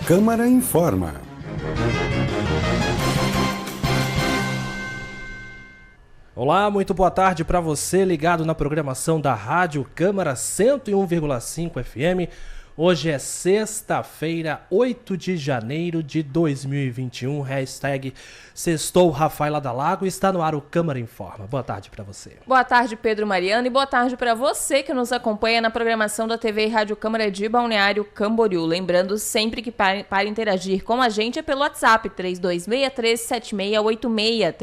Câmara informa. Olá, muito boa tarde para você ligado na programação da Rádio Câmara 101,5 FM. Hoje é sexta-feira, 8 de janeiro de 2021, hashtag Sextou Rafaela Dalago, está no ar o Câmara Informa. Boa tarde para você. Boa tarde, Pedro Mariano, e boa tarde para você que nos acompanha na programação da TV e Rádio Câmara de Balneário Camboriú. Lembrando sempre que para interagir com a gente é pelo WhatsApp 3263-7686,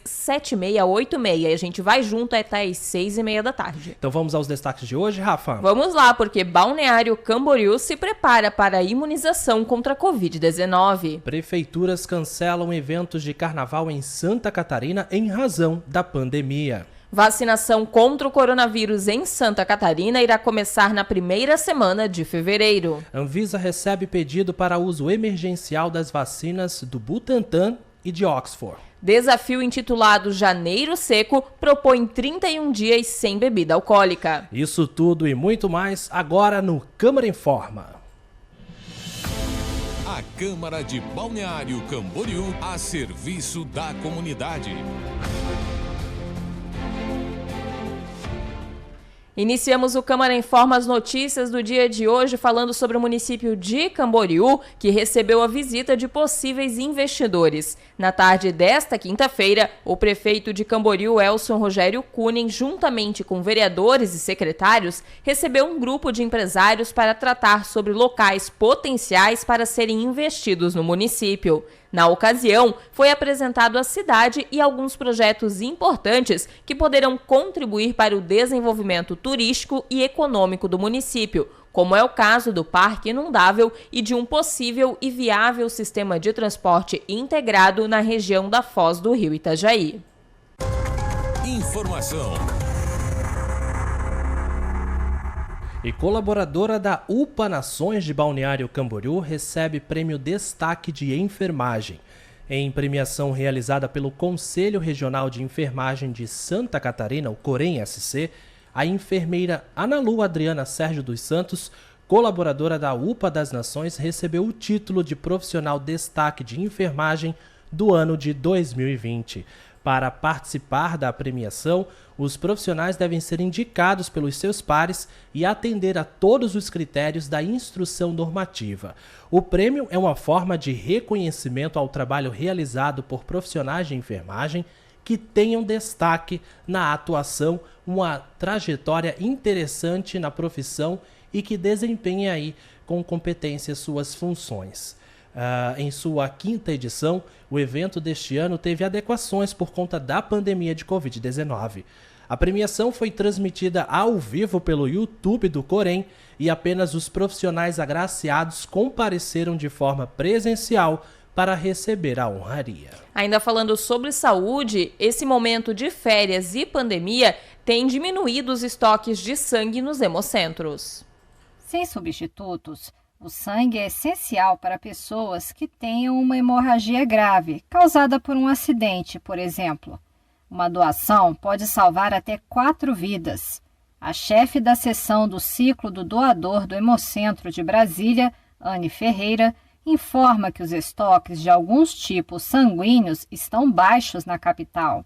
3263-7686, e a gente vai junto até às 6h30 da tarde. Então vamos aos destaques de hoje, Rafa? Vamos lá, porque Balneário Camboriú se prepara para a imunização contra a Covid-19. Prefeituras cancelam eventos de carnaval em Santa Catarina em razão da pandemia. Vacinação contra o coronavírus em Santa Catarina irá começar na primeira semana de fevereiro. Anvisa recebe pedido para uso emergencial das vacinas do Butantan e de Oxford. Desafio intitulado Janeiro Seco propõe 31 dias sem bebida alcoólica. Isso tudo e muito mais agora no Câmara Informa. A Câmara de Balneário Camboriú a serviço da comunidade. Iniciamos o Câmara Informa as notícias do dia de hoje falando sobre o município de Camboriú, que recebeu a visita de possíveis investidores. Na tarde desta quinta-feira, o prefeito de Camboriú, Elson Rogério Kunen, juntamente com vereadores e secretários, recebeu um grupo de empresários para tratar sobre locais potenciais para serem investidos no município. Na ocasião, foi apresentado a cidade e alguns projetos importantes que poderão contribuir para o desenvolvimento turístico e econômico do município, como é o caso do Parque Inundável e de um possível e viável sistema de transporte integrado na região da Foz do Rio Itajaí. Informação. E colaboradora da UPA Nações de Balneário Camboriú recebe prêmio Destaque de Enfermagem. Em premiação realizada pelo Conselho Regional de Enfermagem de Santa Catarina, o COREN-SC, a enfermeira Ana Lu Adriana Sérgio dos Santos, colaboradora da UPA das Nações, recebeu o título de Profissional Destaque de Enfermagem do ano de 2020. Para participar da premiação, os profissionais devem ser indicados pelos seus pares e atender a todos os critérios da instrução normativa. O prêmio é uma forma de reconhecimento ao trabalho realizado por profissionais de enfermagem que tenham destaque na atuação, uma trajetória interessante na profissão e que desempenhem aí com competência suas funções. Em sua quinta edição, o evento deste ano teve adequações por conta da pandemia de Covid-19. A premiação foi transmitida ao vivo pelo YouTube do COREN e apenas os profissionais agraciados compareceram de forma presencial para receber a honraria. Ainda falando sobre saúde, esse momento de férias e pandemia tem diminuído os estoques de sangue nos hemocentros. Sem substitutos, o sangue é essencial para pessoas que tenham uma hemorragia grave, causada por um acidente, por exemplo. Uma doação pode salvar até 4 vidas. A chefe da seção do Ciclo do Doador do Hemocentro de Brasília, Anne Ferreira, informa que os estoques de alguns tipos sanguíneos estão baixos na capital.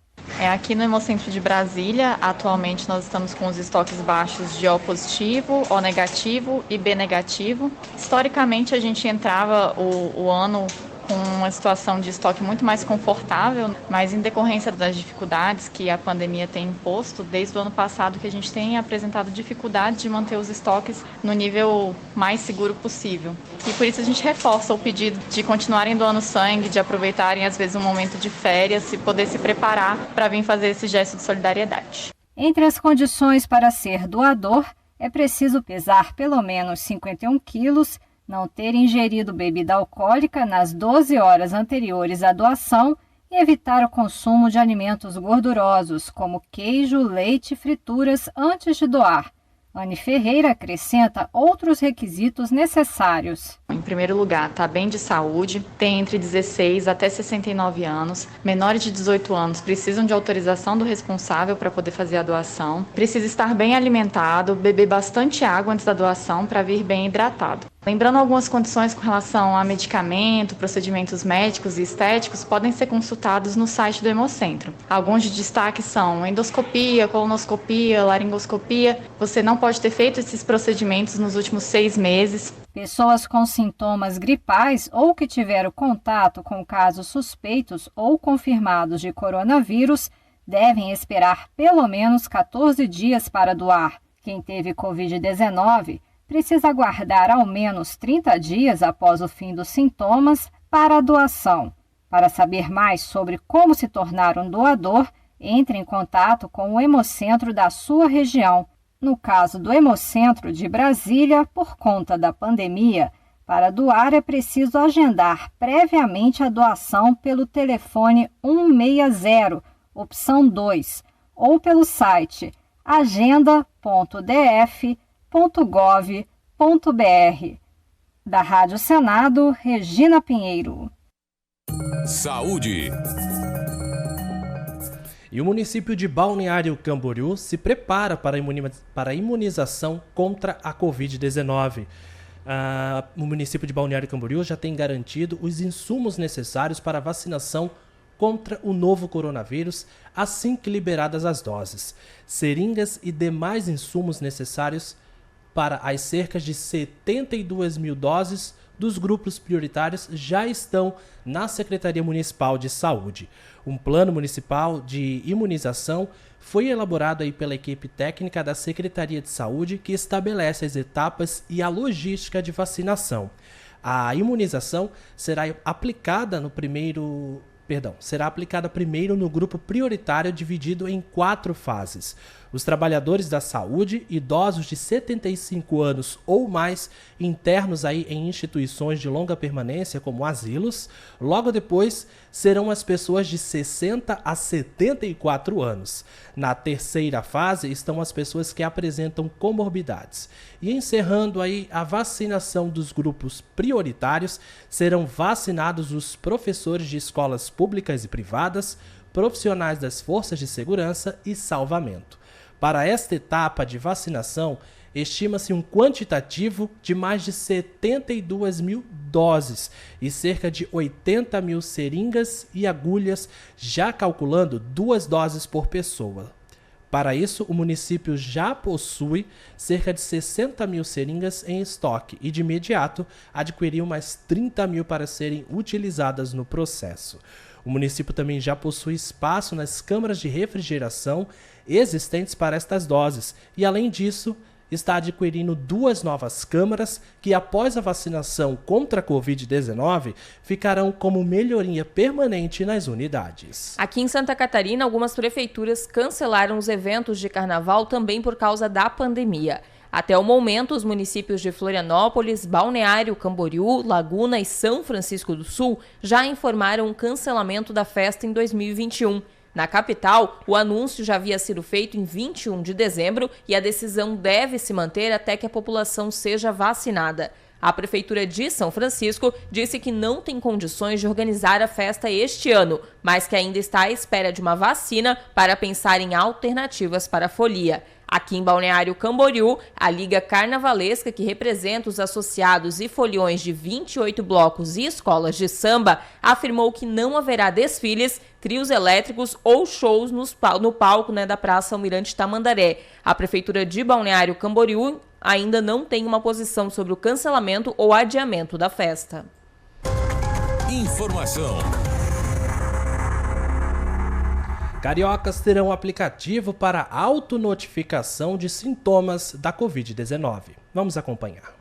Aqui no Hemocentro de Brasília, atualmente nós estamos com os estoques baixos de O positivo, O negativo e B negativo. Historicamente, a gente entrava o ano com uma situação de estoque muito mais confortável, mas em decorrência das dificuldades que a pandemia tem imposto, desde o ano passado que a gente tem apresentado dificuldade de manter os estoques no nível mais seguro possível. E por isso a gente reforça o pedido de continuarem doando sangue, de aproveitarem às vezes um momento de férias e poder se preparar para vir fazer esse gesto de solidariedade. Entre as condições para ser doador, é preciso pesar pelo menos 51 quilos, não ter ingerido bebida alcoólica nas 12 horas anteriores à doação e evitar o consumo de alimentos gordurosos, como queijo, leite e frituras antes de doar. Anne Ferreira acrescenta outros requisitos necessários. Em primeiro lugar, está bem de saúde, tem entre 16 até 69 anos, menores de 18 anos precisam de autorização do responsável para poder fazer a doação, precisa estar bem alimentado, beber bastante água antes da doação para vir bem hidratado. Lembrando, algumas condições com relação a medicamento, procedimentos médicos e estéticos podem ser consultados no site do Hemocentro. Alguns de destaque são endoscopia, colonoscopia, laringoscopia. Você não pode ter feito esses procedimentos nos últimos 6 meses. Pessoas com sintomas gripais ou que tiveram contato com casos suspeitos ou confirmados de coronavírus devem esperar pelo menos 14 dias para doar. Quem teve Covid-19 precisa aguardar ao menos 30 dias após o fim dos sintomas para a doação. Para saber mais sobre como se tornar um doador, entre em contato com o Hemocentro da sua região. No caso do Hemocentro de Brasília, por conta da pandemia, para doar é preciso agendar previamente a doação pelo telefone 160, opção 2, ou pelo site agenda.df.gov.br. Da Rádio Senado, Regina Pinheiro. Saúde. E o município de Balneário Camboriú se prepara para a imunização contra a Covid-19. O município de Balneário Camboriú já tem garantido os insumos necessários para a vacinação contra o novo coronavírus, assim que liberadas as doses. Seringas e demais insumos necessários para as cerca de 72 mil doses dos grupos prioritários já estão na Secretaria Municipal de Saúde. Um plano municipal de imunização foi elaborado aí pela equipe técnica da Secretaria de Saúde, que estabelece as etapas e a logística de vacinação. A imunização será aplicada primeiro no grupo prioritário, dividido em 4 fases. Os trabalhadores da saúde, idosos de 75 anos ou mais, internos aí em instituições de longa permanência, como asilos. Logo depois, serão as pessoas de 60 a 74 anos. Na terceira fase, estão as pessoas que apresentam comorbidades. E encerrando aí a vacinação dos grupos prioritários, serão vacinados os professores de escolas públicas e privadas, profissionais das forças de segurança e salvamento. Para esta etapa de vacinação, estima-se um quantitativo de mais de 72 mil doses e cerca de 80 mil seringas e agulhas, já calculando 2 doses por pessoa. Para isso, o município já possui cerca de 60 mil seringas em estoque e, de imediato, adquiriu mais 30 mil para serem utilizadas no processo. O município também já possui espaço nas câmaras de refrigeração existentes para estas doses e, além disso, está adquirindo 2 novas câmaras que, após a vacinação contra a Covid-19, ficarão como melhoria permanente nas unidades. Aqui em Santa Catarina, algumas prefeituras cancelaram os eventos de carnaval também por causa da pandemia. Até o momento, os municípios de Florianópolis, Balneário Camboriú, Laguna e São Francisco do Sul já informaram o cancelamento da festa em 2021. Na capital, o anúncio já havia sido feito em 21 de dezembro e a decisão deve se manter até que a população seja vacinada. A Prefeitura de São Francisco disse que não tem condições de organizar a festa este ano, mas que ainda está à espera de uma vacina para pensar em alternativas para a folia. Aqui em Balneário Camboriú, a Liga Carnavalesca, que representa os associados e foliões de 28 blocos e escolas de samba, afirmou que não haverá desfiles, trios elétricos ou shows no palco da Praça Almirante Tamandaré. A Prefeitura de Balneário Camboriú ainda não tem uma posição sobre o cancelamento ou adiamento da festa. Informação. Cariocas terão aplicativo para autonotificação de sintomas da Covid-19. Vamos acompanhar.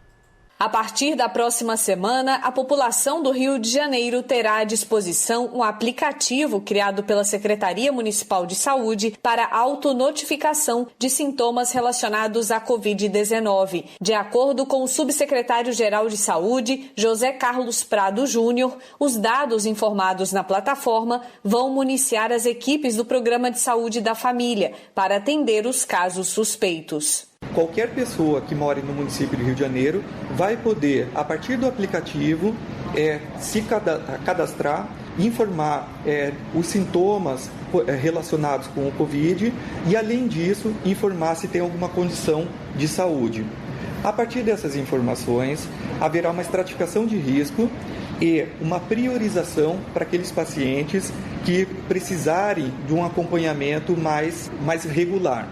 A partir da próxima semana, a população do Rio de Janeiro terá à disposição um aplicativo criado pela Secretaria Municipal de Saúde para autonotificação de sintomas relacionados à Covid-19. De acordo com o subsecretário-geral de Saúde, José Carlos Prado Júnior, os dados informados na plataforma vão municiar as equipes do Programa de Saúde da Família para atender os casos suspeitos. Qualquer pessoa que more no município do Rio de Janeiro vai poder, a partir do aplicativo, se cadastrar, informar os sintomas relacionados com o Covid e, além disso, informar se tem alguma condição de saúde. A partir dessas informações, haverá uma estratificação de risco e uma priorização para aqueles pacientes que precisarem de um acompanhamento mais regular.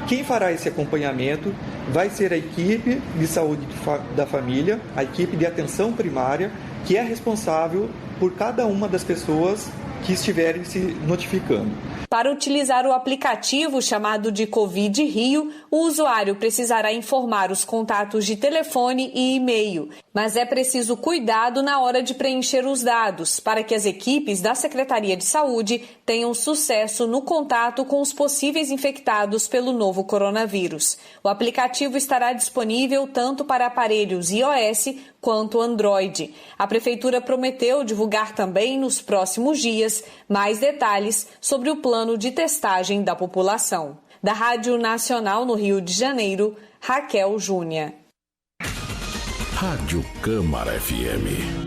Quem fará esse acompanhamento vai ser a equipe de saúde da família, a equipe de atenção primária, que é responsável por cada uma das pessoas que estiverem se notificando. Para utilizar o aplicativo chamado de Covid Rio, o usuário precisará informar os contatos de telefone e e-mail, mas é preciso cuidado na hora de preencher os dados para que as equipes da Secretaria de Saúde tenham sucesso no contato com os possíveis infectados pelo novo coronavírus. O aplicativo estará disponível tanto para aparelhos iOS quanto Android. A Prefeitura prometeu divulgar também nos próximos dias mais detalhes sobre o plano de testagem da população. Da Rádio Nacional no Rio de Janeiro, Raquel Júnia. Rádio Câmara FM.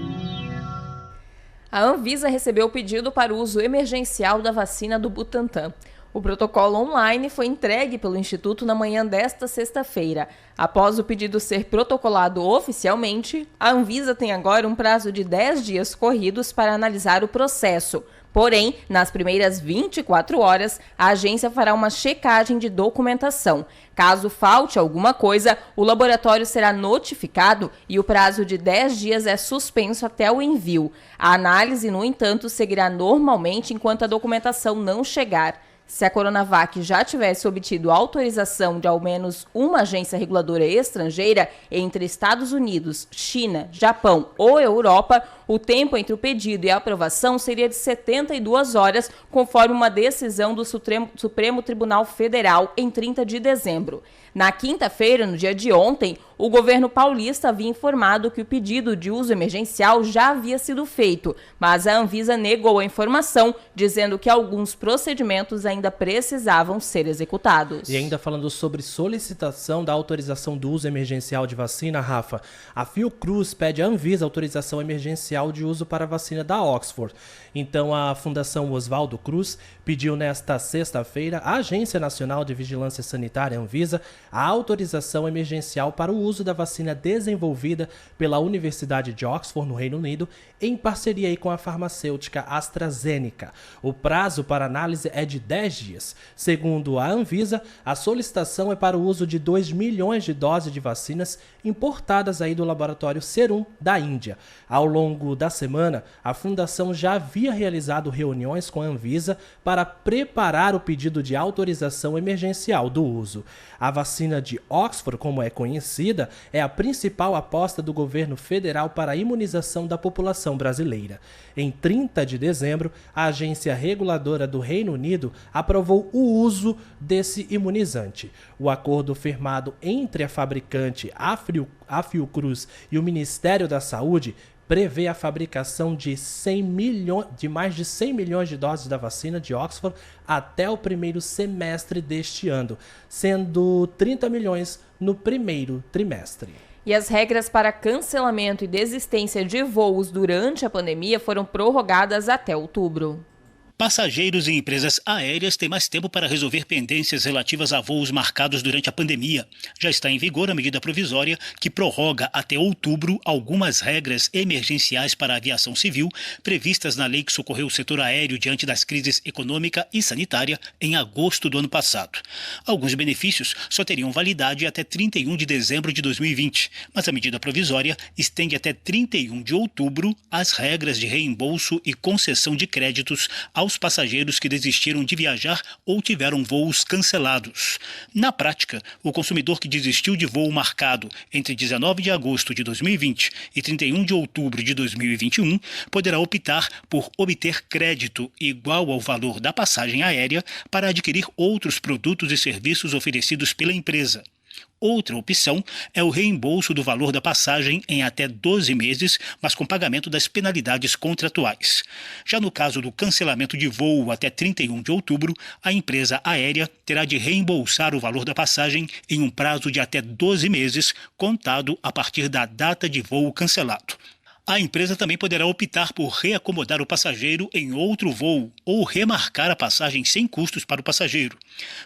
A Anvisa recebeu o pedido para o uso emergencial da vacina do Butantan. O protocolo online foi entregue pelo Instituto na manhã desta sexta-feira. Após o pedido ser protocolado oficialmente, a Anvisa tem agora um prazo de 10 dias corridos para analisar o processo. Porém, nas primeiras 24 horas, a agência fará uma checagem de documentação. Caso falte alguma coisa, o laboratório será notificado e o prazo de 10 dias é suspenso até o envio. A análise, no entanto, seguirá normalmente enquanto a documentação não chegar. Se a Coronavac já tivesse obtido autorização de ao menos uma agência reguladora estrangeira entre Estados Unidos, China, Japão ou Europa, o tempo entre o pedido e a aprovação seria de 72 horas, conforme uma decisão do Supremo Tribunal Federal em 30 de dezembro. Na quinta-feira, no dia de ontem, o governo paulista havia informado que o pedido de uso emergencial já havia sido feito, mas a Anvisa negou a informação, dizendo que alguns procedimentos ainda precisavam ser executados. E ainda falando sobre solicitação da autorização do uso emergencial de vacina, Rafa, a Fiocruz pede à Anvisa autorização emergencial de uso para a vacina da Oxford. Então, a Fundação Oswaldo Cruz pediu nesta sexta-feira à Agência Nacional de Vigilância Sanitária, Anvisa, a autorização emergencial para o uso da vacina desenvolvida pela Universidade de Oxford, no Reino Unido, em parceria com a farmacêutica AstraZeneca. O prazo para análise é de 10 dias. Segundo a Anvisa, a solicitação é para o uso de 2 milhões de doses de vacinas importadas aí do laboratório Serum da Índia. Ao longo da semana, a Fundação já havia realizado reuniões com a Anvisa para preparar o pedido de autorização emergencial do uso. A vacina de Oxford, como é conhecida, é a principal aposta do governo federal para a imunização da população brasileira. Em 30 de dezembro, a agência reguladora do Reino Unido aprovou o uso desse imunizante. O acordo firmado entre a fabricante, a Fiocruz, e o Ministério da Saúde prevê a fabricação de mais de 100 milhões de doses da vacina de Oxford até o primeiro semestre deste ano, sendo 30 milhões no primeiro trimestre. E as regras para cancelamento e desistência de voos durante a pandemia foram prorrogadas até outubro. Passageiros e empresas aéreas têm mais tempo para resolver pendências relativas a voos marcados durante a pandemia. Já está em vigor a medida provisória que prorroga até outubro algumas regras emergenciais para a aviação civil previstas na lei que socorreu o setor aéreo diante das crises econômica e sanitária em agosto do ano passado. Alguns benefícios só teriam validade até 31 de dezembro de 2020, mas a medida provisória estende até 31 de outubro as regras de reembolso e concessão de créditos aos passageiros que desistiram de viajar ou tiveram voos cancelados. Na prática, o consumidor que desistiu de voo marcado entre 19 de agosto de 2020 e 31 de outubro de 2021 poderá optar por obter crédito igual ao valor da passagem aérea para adquirir outros produtos e serviços oferecidos pela empresa. Outra opção é o reembolso do valor da passagem em até 12 meses, mas com pagamento das penalidades contratuais. Já no caso do cancelamento de voo até 31 de outubro, a empresa aérea terá de reembolsar o valor da passagem em um prazo de até 12 meses, contado a partir da data de voo cancelado. A empresa também poderá optar por reacomodar o passageiro em outro voo ou remarcar a passagem sem custos para o passageiro.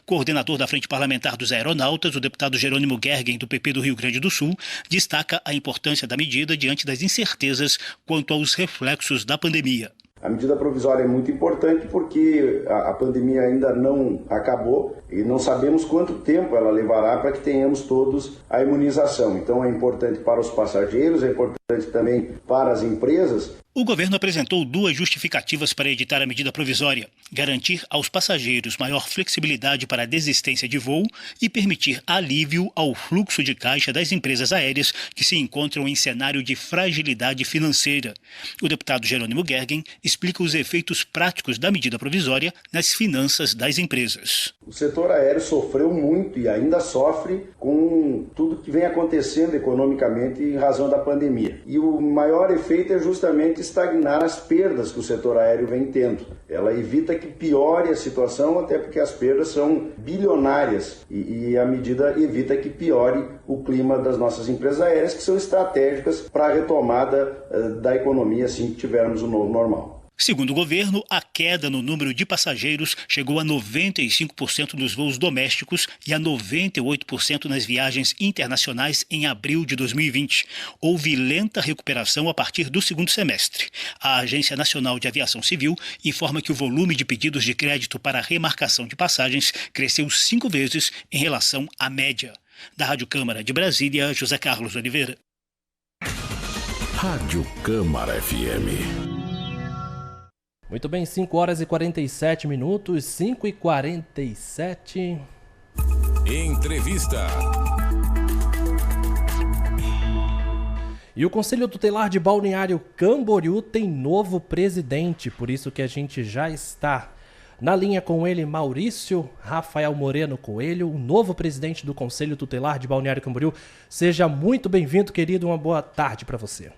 Coordenador da Frente Parlamentar dos Aeronautas, o deputado Jerônimo Gergen, do PP do Rio Grande do Sul, destaca a importância da medida diante das incertezas quanto aos reflexos da pandemia. A medida provisória é muito importante porque a pandemia ainda não acabou e não sabemos quanto tempo ela levará para que tenhamos todos a imunização. Então é importante para os passageiros, é importante também para as empresas. O governo apresentou 2 justificativas para editar a medida provisória: garantir aos passageiros maior flexibilidade para a desistência de voo e permitir alívio ao fluxo de caixa das empresas aéreas que se encontram em cenário de fragilidade financeira. O deputado Jerônimo Gergen explica os efeitos práticos da medida provisória nas finanças das empresas. O setor aéreo sofreu muito e ainda sofre com tudo que vem acontecendo economicamente em razão da pandemia. E o maior efeito é justamente estagnar as perdas que o setor aéreo vem tendo. Ela evita que piore a situação, até porque as perdas são bilionárias e a medida evita que piore o clima das nossas empresas aéreas, que são estratégicas para a retomada da economia assim que tivermos o novo normal. Segundo o governo, a queda no número de passageiros chegou a 95% nos voos domésticos e a 98% nas viagens internacionais em abril de 2020. Houve lenta recuperação a partir do segundo semestre. A Agência Nacional de Aviação Civil informa que o volume de pedidos de crédito para a remarcação de passagens cresceu 5 vezes em relação à média. Da Rádio Câmara de Brasília, José Carlos Oliveira. Rádio Câmara FM. Muito bem, 5 horas e 47 minutos, 5 e 47. Entrevista. E o Conselho Tutelar de Balneário Camboriú tem novo presidente, por isso que a gente já está na linha com ele, Maurício Rafael Moreno Coelho, o novo presidente do Conselho Tutelar de Balneário Camboriú. Seja muito bem-vindo, querido, uma boa tarde para você.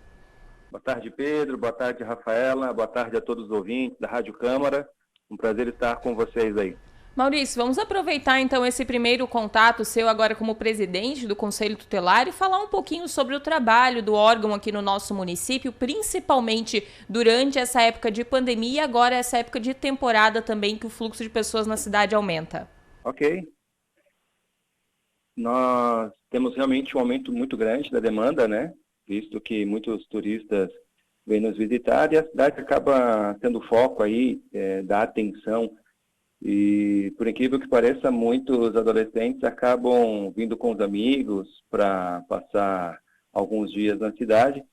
Boa tarde, Pedro. Boa tarde, Rafaela. Boa tarde a todos os ouvintes da Rádio Câmara. Um prazer estar com vocês aí. Maurício, vamos aproveitar então esse primeiro contato seu agora como presidente do Conselho Tutelar e falar um pouquinho sobre o trabalho do órgão aqui no nosso município, principalmente durante essa época de pandemia e agora essa época de temporada também, que o fluxo de pessoas na cidade aumenta. Ok. Nós temos realmente um aumento muito grande da demanda, né? Visto que muitos turistas vêm nos visitar e a cidade acaba tendo foco aí da atenção. E, por incrível que pareça, muitos adolescentes acabam vindo com os amigos para passar alguns dias na cidade.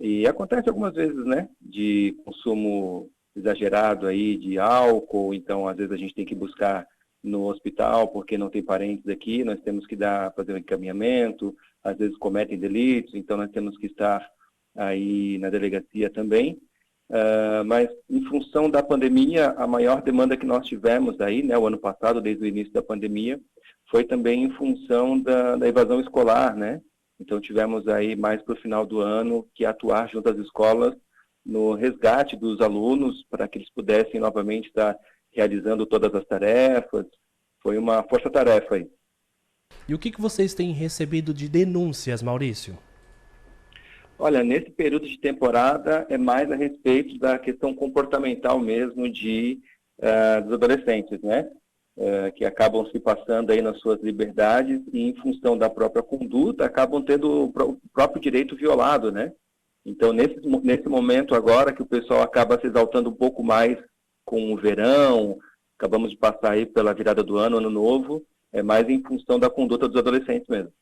E acontece algumas vezes, né, de consumo exagerado aí de álcool, então às vezes a gente tem que buscar no hospital porque não tem parentes aqui, nós temos que fazer um encaminhamento, às vezes cometem delitos, então nós temos que estar aí na delegacia também. Mas em função da pandemia, a maior demanda que nós tivemos aí, né, o ano passado, desde o início da pandemia, foi também em função da evasão escolar, né? Então tivemos aí mais para o final do ano que atuar junto às escolas no resgate dos alunos para que eles pudessem novamente estar realizando todas as tarefas. Foi uma força-tarefa aí. E o que vocês têm recebido de denúncias, Maurício? Olha, nesse período de temporada é mais a respeito da questão comportamental mesmo dos adolescentes, né? Que acabam se passando aí nas suas liberdades e em função da própria conduta acabam tendo o próprio direito violado, né? Então, nesse momento agora que o pessoal acaba se exaltando um pouco mais com o verão, acabamos de passar aí pela virada do ano, ano novo, é mais em função da conduta dos adolescentes mesmo.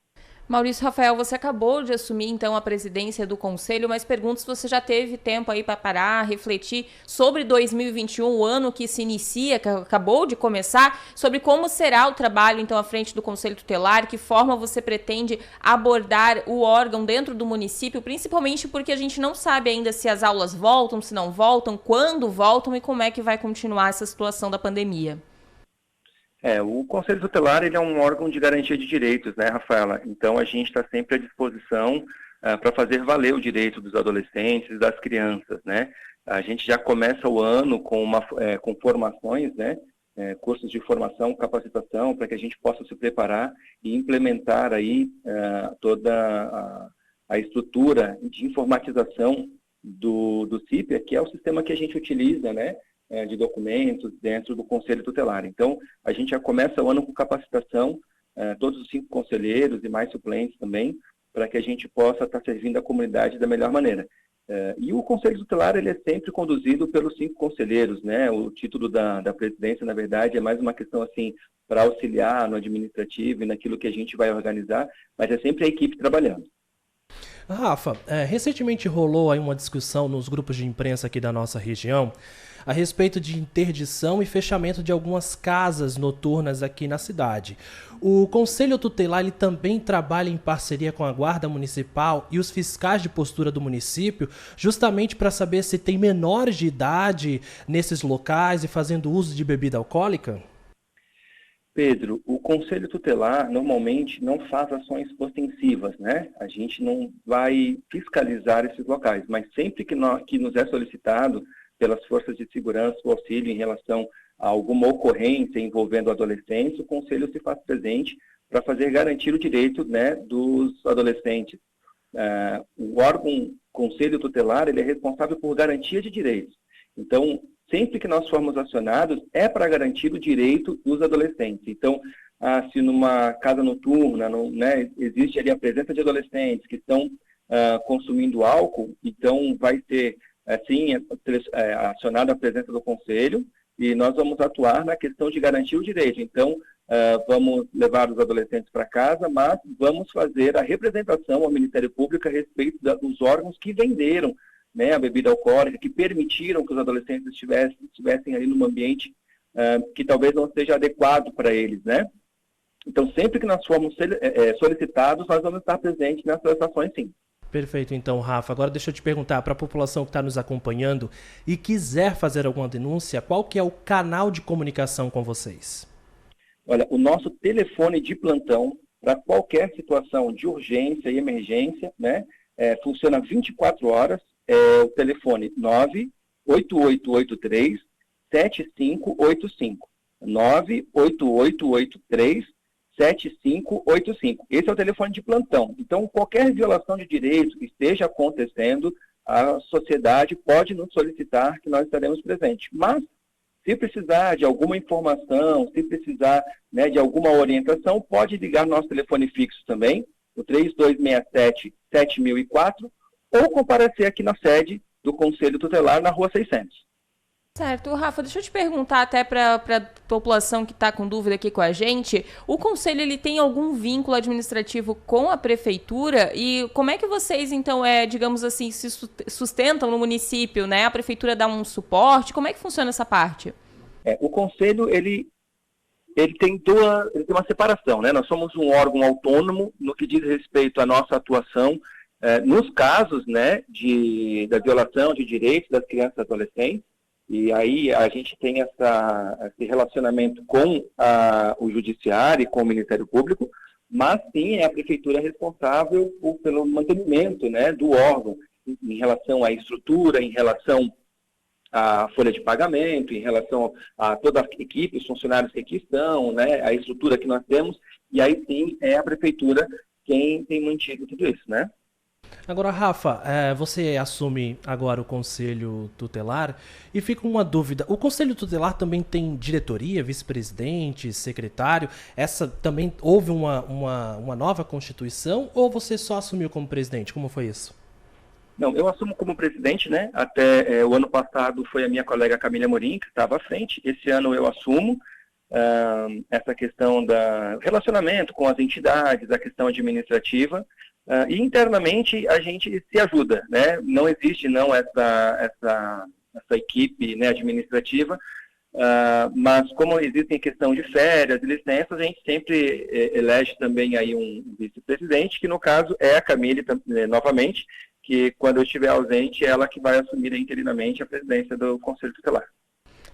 Maurício Rafael, você acabou de assumir então a presidência do Conselho, mas pergunto se você já teve tempo aí para parar, refletir sobre 2021, o ano que se inicia, que acabou de começar, sobre como será o trabalho então à frente do Conselho Tutelar, que forma você pretende abordar o órgão dentro do município, principalmente porque a gente não sabe ainda se as aulas voltam, se não voltam, quando voltam e como é que vai continuar essa situação da pandemia. O Conselho Tutelar ele é um órgão de garantia de direitos, né, Rafaela? Então, a gente está sempre à disposição para fazer valer o direito dos adolescentes e das crianças, né? A gente já começa o ano com formações, né? Cursos de formação, capacitação, para que a gente possa se preparar e implementar aí toda a estrutura de informatização do CIPA, que é o sistema que a gente utiliza, né, de documentos dentro do Conselho Tutelar. Então, a gente já começa o ano com capacitação, todos os 5 conselheiros e mais suplentes também, para que a gente possa estar servindo a comunidade da melhor maneira. E o Conselho Tutelar, ele é sempre conduzido pelos 5 conselheiros, né? O título da presidência, na verdade, é mais uma questão assim, para auxiliar no administrativo e naquilo que a gente vai organizar, mas é sempre a equipe trabalhando. Rafa, recentemente rolou aí uma discussão nos grupos de imprensa aqui da nossa região a respeito de interdição e fechamento de algumas casas noturnas aqui na cidade. O Conselho Tutelar ele também trabalha em parceria com a Guarda Municipal e os fiscais de postura do município, justamente para saber se tem menores de idade nesses locais e fazendo uso de bebida alcoólica? Pedro, o Conselho Tutelar normalmente não faz ações ostensivas, né? A gente não vai fiscalizar esses locais, mas sempre que nos é solicitado pelas forças de segurança o auxílio em relação a alguma ocorrência envolvendo adolescentes, o Conselho se faz presente para fazer garantir o direito, né, dos adolescentes. O órgão Conselho Tutelar ele é responsável por garantia de direitos. Então, sempre que nós formos acionados, é para garantir o direito dos adolescentes. Então, se numa casa noturna, né, existe ali a presença de adolescentes que estão consumindo álcool, então vai ser, assim, acionada a presença do Conselho e nós vamos atuar na questão de garantir o direito. Então, vamos levar os adolescentes para casa, mas vamos fazer a representação ao Ministério Público a respeito dos órgãos que venderam, né, a bebida alcoólica, que permitiram que os adolescentes estivessem ali num ambiente que talvez não seja adequado para eles, né? Então, sempre que nós formos solicitados, nós vamos estar presentes nessas ações, sim. Perfeito, então, Rafa. Agora deixa eu te perguntar, para a população que está nos acompanhando e quiser fazer alguma denúncia, qual que é o canal de comunicação com vocês? Olha, o nosso telefone de plantão para qualquer situação de urgência e emergência, né, funciona 24 horas, o telefone 98883-7585. 98883-7585. Esse é o telefone de plantão. Então, qualquer violação de direitos que esteja acontecendo, a sociedade pode nos solicitar que nós estaremos presentes. Mas, se precisar de alguma informação, se precisar, né, de alguma orientação, pode ligar no nosso telefone fixo também, o 3267-7004, ou comparecer aqui na sede do Conselho Tutelar, na Rua 600. Certo. Rafa, deixa eu te perguntar até para a população que está com dúvida aqui com a gente, o Conselho ele tem algum vínculo administrativo com a Prefeitura e como é que vocês, então, digamos assim, se sustentam no município, né? A Prefeitura dá um suporte, como é que funciona essa parte? O Conselho, ele tem uma separação, né? Nós somos um órgão autônomo no que diz respeito à nossa atuação nos casos, né, da violação de direitos das crianças e adolescentes, e aí a gente tem esse relacionamento com o Judiciário e com o Ministério Público, mas sim é a Prefeitura responsável pelo mantenimento, né, do órgão, em relação à estrutura, em relação à folha de pagamento, em relação a toda a equipe, os funcionários que aqui estão, né, a estrutura que nós temos, e aí sim é a Prefeitura quem tem mantido tudo isso, né? Agora, Rafa, você assume agora o Conselho Tutelar e fica uma dúvida. O Conselho Tutelar também tem diretoria, vice-presidente, secretário? Essa também houve uma nova constituição ou você só assumiu como presidente? Como foi isso? Não, eu assumo como presidente, né? Até o ano passado foi a minha colega Camila Morim que estava à frente. Esse ano eu assumo essa questão do relacionamento com as entidades, a questão administrativa. E internamente a gente se ajuda, né? Não existe essa equipe, né, administrativa, mas como existem questão de férias e licenças, a gente sempre elege também aí um vice-presidente, que no caso é a Camille, novamente, que quando eu estiver ausente, ela que vai assumir interinamente a presidência do Conselho Tutelar.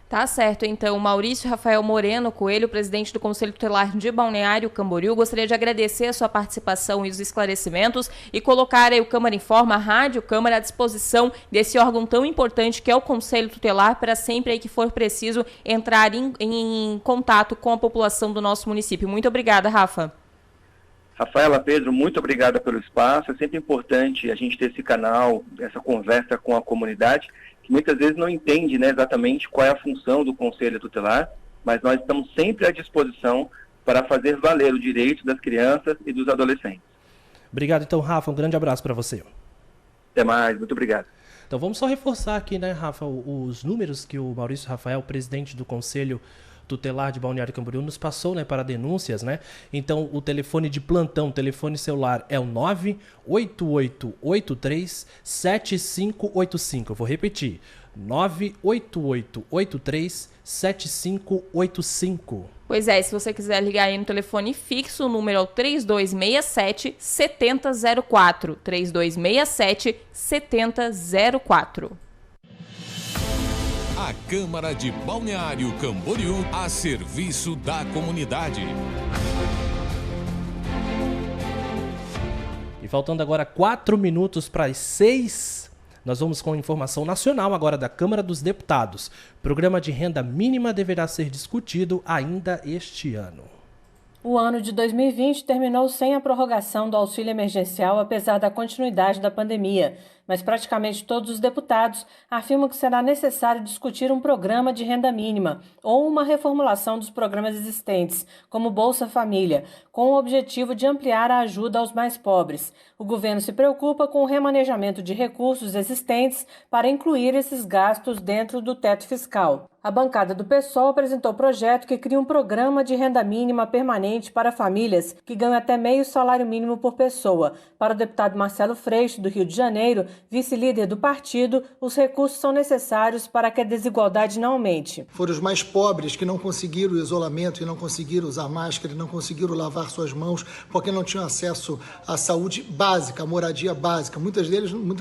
Tá certo, então, Maurício Rafael Moreno Coelho, presidente do Conselho Tutelar de Balneário Camboriú, gostaria de agradecer a sua participação e os esclarecimentos e colocar aí o Câmara Informa, a Rádio Câmara, à disposição desse órgão tão importante que é o Conselho Tutelar, para sempre aí que for preciso entrar em contato com a população do nosso município. Muito obrigada, Rafa. Rafaela, Pedro, muito obrigado pelo espaço. É sempre importante a gente ter esse canal, essa conversa com a comunidade, que muitas vezes não entende, né, exatamente qual é a função do Conselho Tutelar, mas nós estamos sempre à disposição para fazer valer o direito das crianças e dos adolescentes. Obrigado, então, Rafa. Um grande abraço para você. Até mais, muito obrigado. Então vamos só reforçar aqui, né, Rafa, os números que o Maurício Rafael, presidente do Conselho Tutelar de Balneário Camboriú, nos passou, né, para denúncias, né? Então o telefone de plantão, o telefone celular é o 98883-7585. Eu vou repetir, 98883-7585. Pois é, se você quiser ligar aí no telefone fixo, o número é o 3267-7004. 3267-7004. A Câmara de Balneário Camboriú a serviço da comunidade. E faltando agora 4 minutos para as 6, nós vamos com informação nacional agora da Câmara dos Deputados. Programa de renda mínima deverá ser discutido ainda este ano. O ano de 2020 terminou sem a prorrogação do auxílio emergencial, apesar da continuidade da pandemia. Mas praticamente todos os deputados afirmam que será necessário discutir um programa de renda mínima ou uma reformulação dos programas existentes, como Bolsa Família, com o objetivo de ampliar a ajuda aos mais pobres. O governo se preocupa com o remanejamento de recursos existentes para incluir esses gastos dentro do teto fiscal. A bancada do PSOL apresentou projeto que cria um programa de renda mínima permanente para famílias que ganham até meio salário mínimo por pessoa. Para o deputado Marcelo Freixo, do Rio de Janeiro, vice-líder do partido, os recursos são necessários para que a desigualdade não aumente. Foram os mais pobres que não conseguiram o isolamento e não conseguiram usar máscara, não conseguiram lavar suas mãos, porque não tinham acesso à saúde básica, à moradia básica. Muitas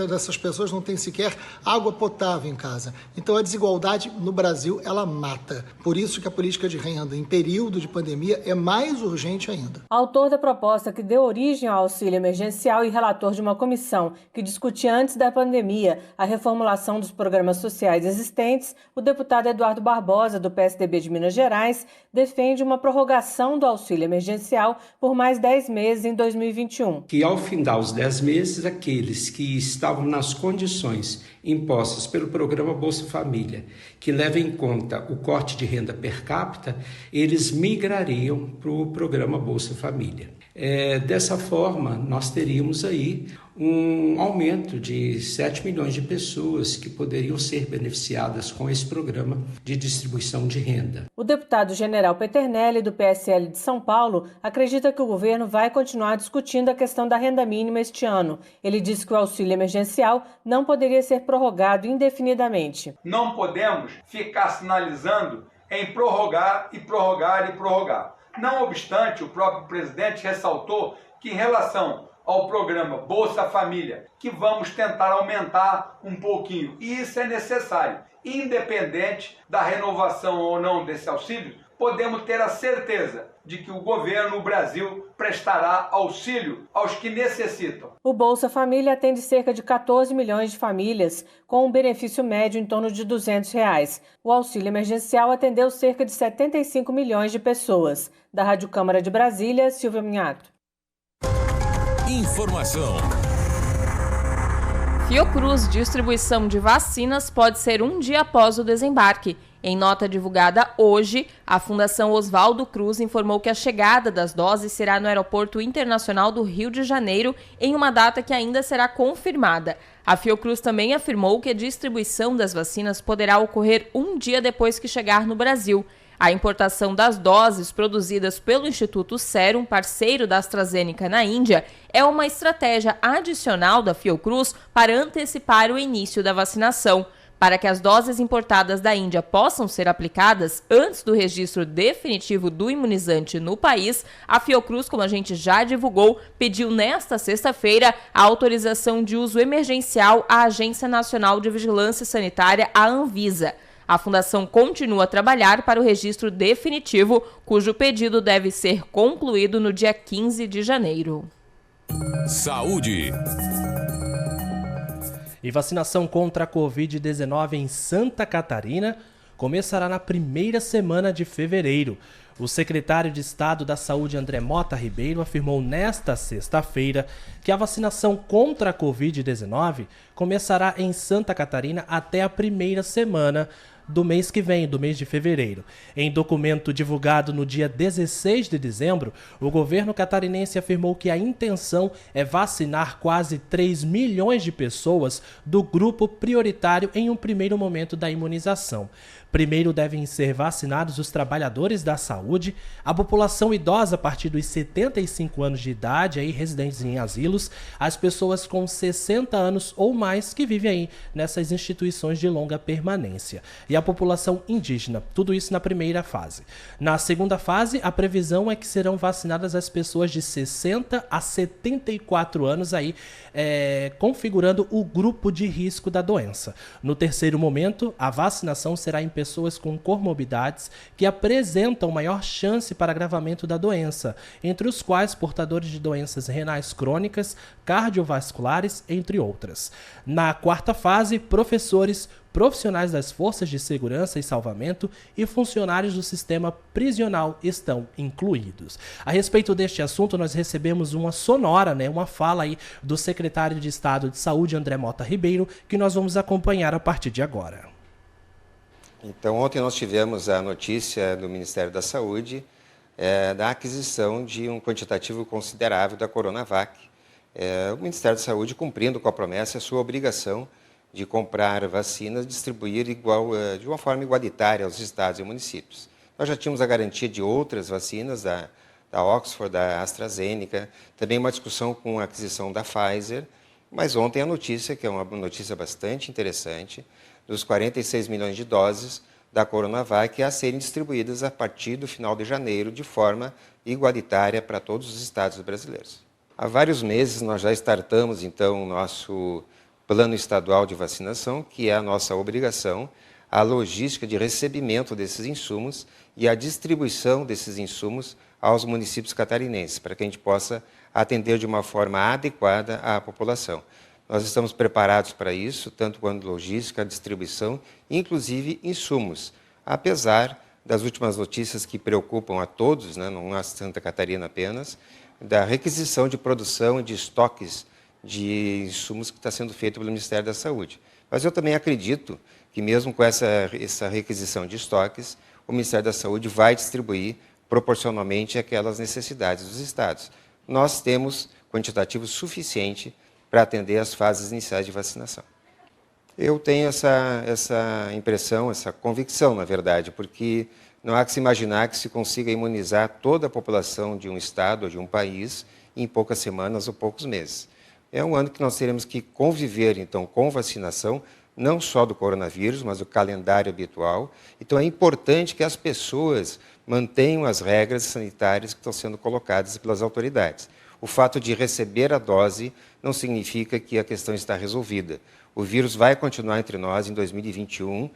dessas pessoas não têm sequer água potável em casa. Então a desigualdade no Brasil, ela mata. Por isso que a política de renda em período de pandemia é mais urgente ainda. Autor da proposta que deu origem ao auxílio emergencial e relator de uma comissão que discutia antes da pandemia a reformulação dos programas sociais existentes, o deputado Eduardo Barbosa, do PSDB de Minas Gerais, defende uma prorrogação do auxílio emergencial por mais 10 meses em 2021. Que ao findar os 10 meses, aqueles que estavam nas condições impostas pelo programa Bolsa Família, que leva em conta o corte de renda per capita, eles migrariam para o programa Bolsa Família. Dessa forma, nós teríamos aí um aumento de 7 milhões de pessoas que poderiam ser beneficiadas com esse programa de distribuição de renda. O deputado General Peternelli, do PSL de São Paulo, acredita que o governo vai continuar discutindo a questão da renda mínima este ano. Ele disse que o auxílio emergencial não poderia ser prorrogado indefinidamente. Não podemos ficar sinalizando em prorrogar e prorrogar e prorrogar. Não obstante, o próprio presidente ressaltou que em relação ao programa Bolsa Família, que vamos tentar aumentar um pouquinho, e isso é necessário. Independente da renovação ou não desse auxílio, podemos ter a certeza de que o governo, o Brasil, prestará auxílio aos que necessitam. O Bolsa Família atende cerca de 14 milhões de famílias, com um benefício médio em torno de R$ 200. O auxílio emergencial atendeu cerca de 75 milhões de pessoas. Da Rádio Câmara de Brasília, Silvia Minhato. Informação. Fiocruz, distribuição de vacinas pode ser um dia após o desembarque. Em nota divulgada hoje, a Fundação Oswaldo Cruz informou que a chegada das doses será no Aeroporto Internacional do Rio de Janeiro, em uma data que ainda será confirmada. A Fiocruz também afirmou que a distribuição das vacinas poderá ocorrer um dia depois que chegar no Brasil. A importação das doses produzidas pelo Instituto Serum, parceiro da AstraZeneca na Índia, é uma estratégia adicional da Fiocruz para antecipar o início da vacinação. Para que as doses importadas da Índia possam ser aplicadas antes do registro definitivo do imunizante no país, a Fiocruz, como a gente já divulgou, pediu nesta sexta-feira a autorização de uso emergencial à Agência Nacional de Vigilância Sanitária, a Anvisa. A Fundação continua a trabalhar para o registro definitivo, cujo pedido deve ser concluído no dia 15 de janeiro. Saúde. E vacinação contra a Covid-19 em Santa Catarina começará na primeira semana de fevereiro. O secretário de Estado da Saúde, André Mota Ribeiro, afirmou nesta sexta-feira que a vacinação contra a Covid-19 começará em Santa Catarina até a primeira semana do mês que vem, do mês de fevereiro. Em documento divulgado no dia 16 de dezembro, o governo catarinense afirmou que a intenção é vacinar quase 3 milhões de pessoas do grupo prioritário em um primeiro momento da imunização. Primeiro devem ser vacinados os trabalhadores da saúde, a população idosa a partir dos 75 anos de idade, aí residentes em asilos, as pessoas com 60 anos ou mais que vivem aí nessas instituições de longa permanência. E a população indígena, tudo isso na primeira fase. Na segunda fase, a previsão é que serão vacinadas as pessoas de 60 a 74 anos, aí, configurando o grupo de risco da doença. No terceiro momento, a vacinação será em pessoas com comorbidades que apresentam maior chance para agravamento da doença, entre os quais portadores de doenças renais crônicas, cardiovasculares, entre outras. Na quarta fase, professores, profissionais das forças de segurança e salvamento e funcionários do sistema prisional estão incluídos. A respeito deste assunto, nós recebemos uma sonora, uma fala aí do secretário de Estado de Saúde, André Mota Ribeiro, que nós vamos acompanhar a partir de agora. Então, ontem nós tivemos a notícia do Ministério da Saúde da aquisição de um quantitativo considerável da Coronavac. O Ministério da Saúde, cumprindo com a promessa, a sua obrigação de comprar vacinas e distribuir de uma forma igualitária aos estados e municípios. Nós já tínhamos a garantia de outras vacinas, da Oxford, da AstraZeneca, também uma discussão com a aquisição da Pfizer, mas ontem a notícia, que é uma notícia bastante interessante, dos 46 milhões de doses da Coronavac a serem distribuídas a partir do final de janeiro de forma igualitária para todos os estados brasileiros. Há vários meses nós já startamos, então, o nosso plano estadual de vacinação, que é a nossa obrigação, a logística de recebimento desses insumos e a distribuição desses insumos aos municípios catarinenses, para que a gente possa atender de uma forma adequada à população. Nós estamos preparados para isso, tanto quanto logística, distribuição, inclusive insumos, apesar das últimas notícias que preocupam a todos, não a Santa Catarina apenas, da requisição de produção e de estoques de insumos que está sendo feito pelo Ministério da Saúde. Mas eu também acredito que mesmo com essa requisição de estoques, o Ministério da Saúde vai distribuir proporcionalmente aquelas necessidades dos estados. Nós temos quantitativo suficiente para atender as fases iniciais de vacinação. Eu tenho essa impressão, essa convicção, na verdade, porque não há que se imaginar que se consiga imunizar toda a população de um estado ou de um país em poucas semanas ou poucos meses. É um ano que nós teremos que conviver, então, com vacinação, não só do coronavírus, mas do calendário habitual. Então, é importante que as pessoas mantenham as regras sanitárias que estão sendo colocadas pelas autoridades. O fato de receber a dose não significa que a questão está resolvida. O vírus vai continuar entre nós em 2021,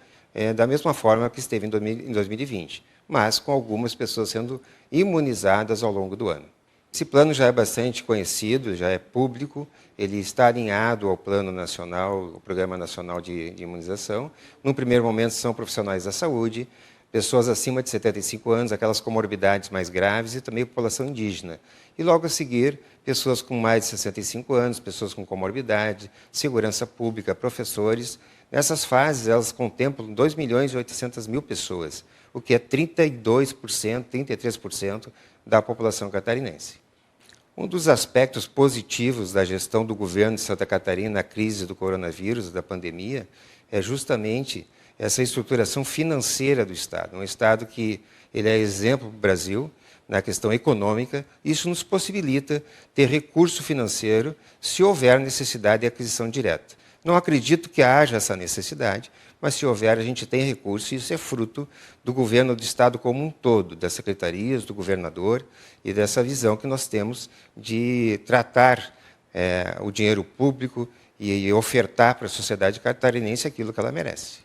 da mesma forma que esteve em 2020, mas com algumas pessoas sendo imunizadas ao longo do ano. Esse plano já é bastante conhecido, já é público, ele está alinhado ao Plano Nacional, ao Programa Nacional de Imunização. Num primeiro momento, são profissionais da saúde, pessoas acima de 75 anos, aquelas comorbidades mais graves e também a população indígena. E logo a seguir, pessoas com mais de 65 anos, pessoas com comorbidade, segurança pública, professores. Nessas fases, elas contemplam 2.800.000 pessoas, o que é 32%, 33% da população catarinense. Um dos aspectos positivos da gestão do governo de Santa Catarina na crise do coronavírus, da pandemia, é justamente essa estruturação financeira do Estado. Um Estado que ele é exemplo para o Brasil na questão econômica. Isso nos possibilita ter recurso financeiro se houver necessidade de aquisição direta. Não acredito que haja essa necessidade, mas se houver, a gente tem recurso, e isso é fruto do governo do Estado como um todo, das secretarias, do governador e dessa visão que nós temos de tratar o dinheiro público e ofertar para a sociedade catarinense aquilo que ela merece.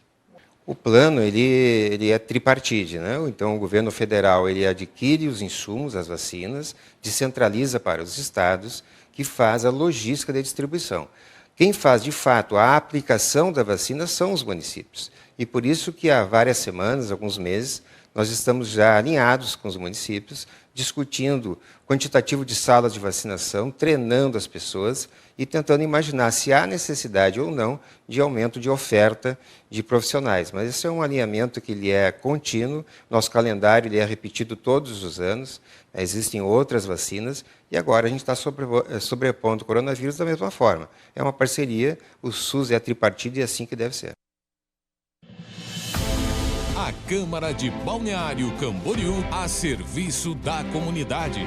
O plano ele é tripartite, Então o governo federal ele adquire os insumos, as vacinas, descentraliza para os estados, que faz a logística de distribuição. Quem faz, de fato, a aplicação da vacina são os municípios. E por isso que há várias semanas, alguns meses, nós estamos já alinhados com os municípios, discutindo quantitativo de salas de vacinação, treinando as pessoas e tentando imaginar se há necessidade ou não de aumento de oferta de profissionais. Mas esse é um alinhamento que ele é contínuo, nosso calendário ele é repetido todos os anos, existem outras vacinas e agora a gente está sobrepondo o coronavírus da mesma forma. É uma parceria, o SUS é a tripartite e é assim que deve ser. A Câmara de Balneário Camboriú a serviço da comunidade.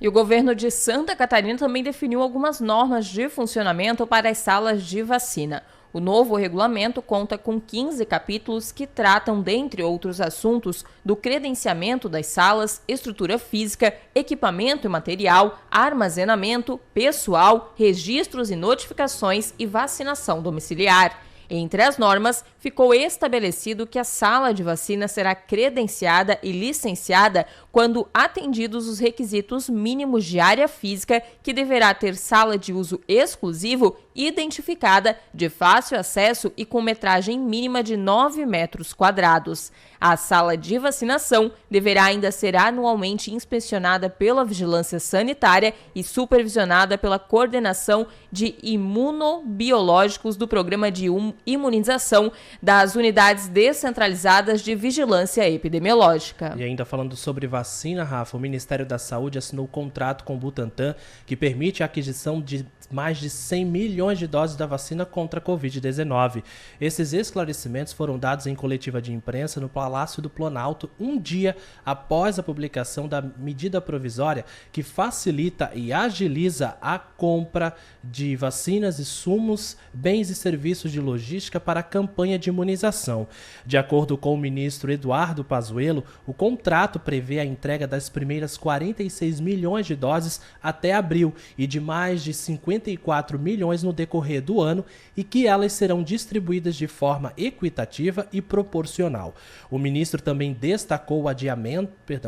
E o governo de Santa Catarina também definiu algumas normas de funcionamento para as salas de vacina. O novo regulamento conta com 15 capítulos que tratam, dentre outros assuntos, do credenciamento das salas, estrutura física, equipamento e material, armazenamento, pessoal, registros e notificações e vacinação domiciliar. Entre as normas, ficou estabelecido que a sala de vacina será credenciada e licenciada quando atendidos os requisitos mínimos de área física, que deverá ter sala de uso exclusivo, identificada, de fácil acesso e com metragem mínima de 9 metros quadrados. A sala de vacinação deverá ainda ser anualmente inspecionada pela Vigilância Sanitária e supervisionada pela Coordenação de Imunobiológicos do Programa de Imunização das Unidades Descentralizadas de Vigilância Epidemiológica. E ainda falando sobre vacina, Rafa, o Ministério da Saúde assinou um contrato com o Butantan que permite a aquisição de mais de 100 milhões de doses da vacina contra a Covid-19. Esses esclarecimentos foram dados em coletiva de imprensa no Palácio do Planalto, um dia após a publicação da medida provisória que facilita e agiliza a compra de vacinas, insumos, bens e serviços de logística para a campanha de imunização. De acordo com o ministro Eduardo Pazuello, o contrato prevê a entrega das primeiras 46 milhões de doses até abril e de mais de 54 milhões no decorrer do ano e que elas serão distribuídas de forma equitativa e proporcional. O ministro também destacou o adiantamento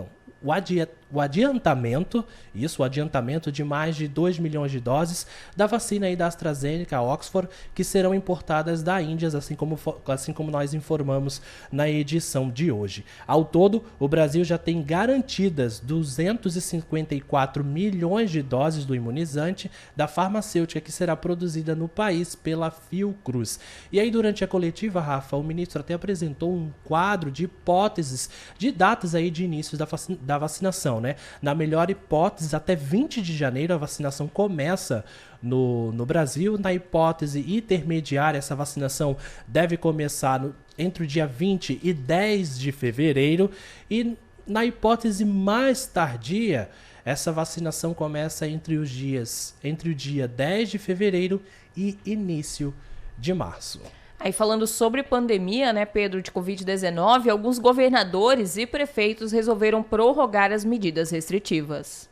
de mais de 2 milhões de doses da vacina aí da AstraZeneca, Oxford, que serão importadas da Índia, assim como nós informamos na edição de hoje. Ao todo, o Brasil já tem garantidas 254 milhões de doses do imunizante da farmacêutica que será produzida no país pela Fiocruz. E aí, durante a coletiva, Rafa, o ministro até apresentou um quadro de hipóteses de datas aí de início da vacinação, né? Na melhor hipótese, até 20 de janeiro a vacinação começa no Brasil. Na hipótese intermediária, essa vacinação deve começar entre o dia 20 e 10 de fevereiro. E na hipótese mais tardia, essa vacinação começa entre o dia 10 de fevereiro e início de março. Aí falando sobre pandemia, né, Pedro, de Covid-19, alguns governadores e prefeitos resolveram prorrogar as medidas restritivas.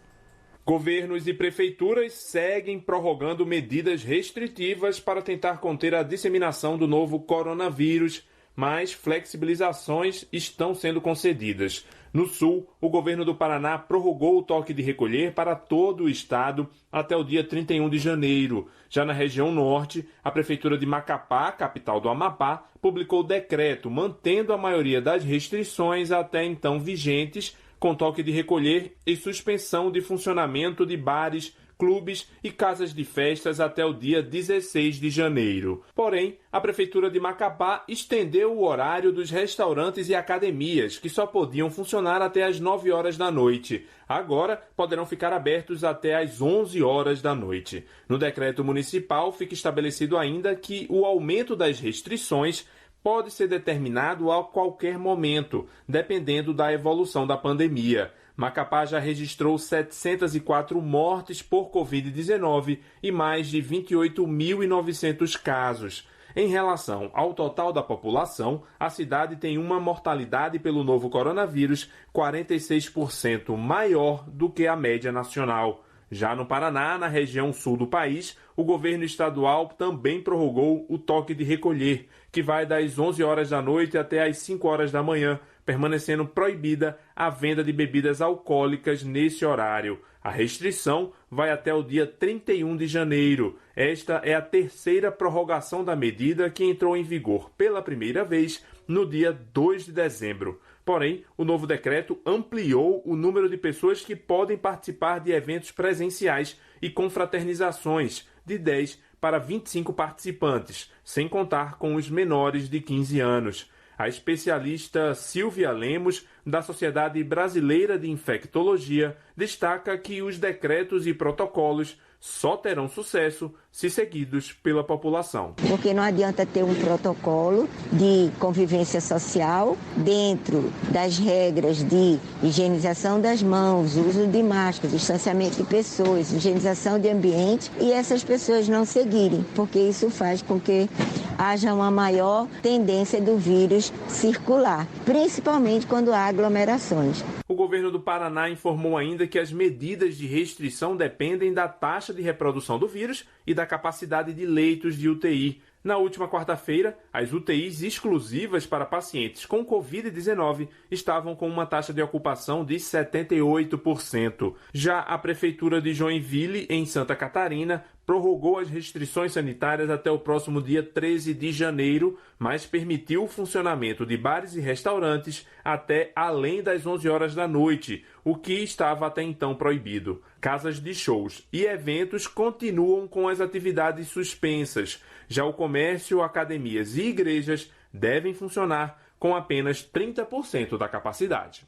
Governos e prefeituras seguem prorrogando medidas restritivas para tentar conter a disseminação do novo coronavírus, mas flexibilizações estão sendo concedidas. No Sul, o governo do Paraná prorrogou o toque de recolher para todo o estado até o dia 31 de janeiro. Já na região norte, a Prefeitura de Macapá, capital do Amapá, publicou decreto mantendo a maioria das restrições até então vigentes, com toque de recolher e suspensão de funcionamento de bares, clubes e casas de festas até o dia 16 de janeiro. Porém, a Prefeitura de Macapá estendeu o horário dos restaurantes e academias, que só podiam funcionar até às 9 horas da noite. Agora, poderão ficar abertos até às 11 horas da noite. No decreto municipal, fica estabelecido ainda que o aumento das restrições pode ser determinado a qualquer momento, dependendo da evolução da pandemia. Macapá já registrou 704 mortes por Covid-19 e mais de 28.900 casos. Em relação ao total da população, a cidade tem uma mortalidade pelo novo coronavírus 46% maior do que a média nacional. Já no Paraná, na região sul do país, o governo estadual também prorrogou o toque de recolher, que vai das 11 horas da noite até às 5 horas da manhã, permanecendo proibida a venda de bebidas alcoólicas nesse horário. A restrição vai até o dia 31 de janeiro. Esta é a terceira prorrogação da medida, que entrou em vigor pela primeira vez no dia 2 de dezembro. Porém, o novo decreto ampliou o número de pessoas que podem participar de eventos presenciais e confraternizações, de 10 para 25 participantes, sem contar com os menores de 15 anos. A especialista Silvia Lemos, da Sociedade Brasileira de Infectologia, destaca que os decretos e protocolos só terão sucesso se seguidos pela população. Porque não adianta ter um protocolo de convivência social dentro das regras de higienização das mãos, uso de máscaras, distanciamento de pessoas, higienização de ambiente, e essas pessoas não seguirem, porque isso faz com que haja uma maior tendência do vírus circular, principalmente quando há aglomerações. O governo do Paraná informou ainda que as medidas de restrição dependem da taxa de reprodução do vírus e da capacidade de leitos de UTI. Na última quarta-feira, as UTIs exclusivas para pacientes com Covid-19 estavam com uma taxa de ocupação de 78%. Já a Prefeitura de Joinville, em Santa Catarina, prorrogou as restrições sanitárias até o próximo dia 13 de janeiro, mas permitiu o funcionamento de bares e restaurantes até além das 11 horas da noite, o que estava até então proibido. Casas de shows e eventos continuam com as atividades suspensas. Já o comércio, academias e igrejas devem funcionar com apenas 30% da capacidade.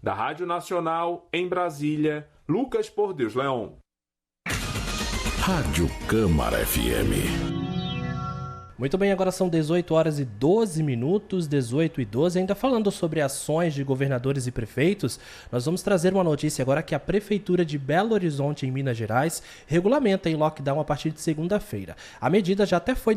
Da Rádio Nacional, em Brasília, Lucas Por Deus Leão. Rádio Câmara FM. Muito bem, agora são 18 horas e 12 minutos, 18 e 12. Ainda falando sobre ações de governadores e prefeitos, nós vamos trazer uma notícia agora que a Prefeitura de Belo Horizonte, em Minas Gerais, regulamenta em lockdown a partir de segunda-feira. A medida já até foi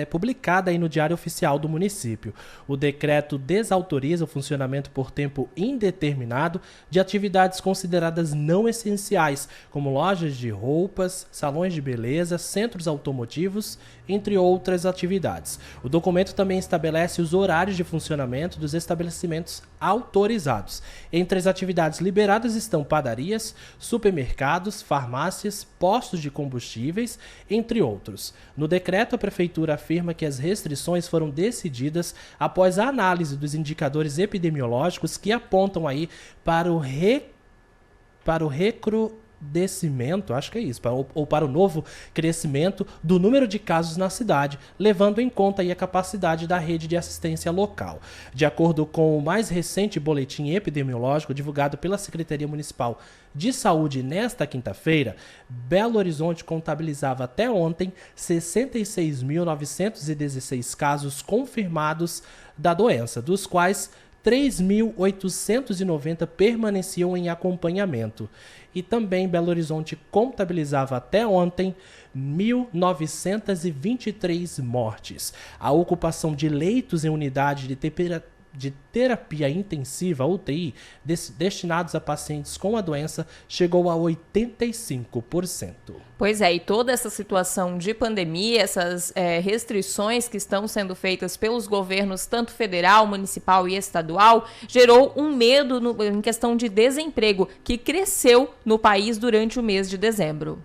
publicada aí no Diário Oficial do município. O decreto desautoriza o funcionamento por tempo indeterminado de atividades consideradas não essenciais, como lojas de roupas, salões de beleza, centros automotivos, entre outras atividades. O documento também estabelece os horários de funcionamento dos estabelecimentos autorizados. Entre as atividades liberadas estão padarias, supermercados, farmácias, postos de combustíveis, entre outros. No decreto, a Prefeitura afirma que as restrições foram decididas após a análise dos indicadores epidemiológicos que apontam aí para o recrudescimento, acho que é isso, ou para o novo crescimento do número de casos na cidade, levando em conta aí a capacidade da rede de assistência local. De acordo com o mais recente boletim epidemiológico divulgado pela Secretaria Municipal de Saúde nesta quinta-feira, Belo Horizonte contabilizava até ontem 66.916 casos confirmados da doença, dos quais 3.890 permaneciam em acompanhamento. E também Belo Horizonte contabilizava até ontem 1.923 mortes. A ocupação de leitos em unidade de terapia intensiva, UTI, destinados a pacientes com a doença, chegou a 85%. Pois é, e toda essa situação de pandemia, essas restrições que estão sendo feitas pelos governos, tanto federal, municipal e estadual, gerou um medo em questão de desemprego, que cresceu no país durante o mês de dezembro.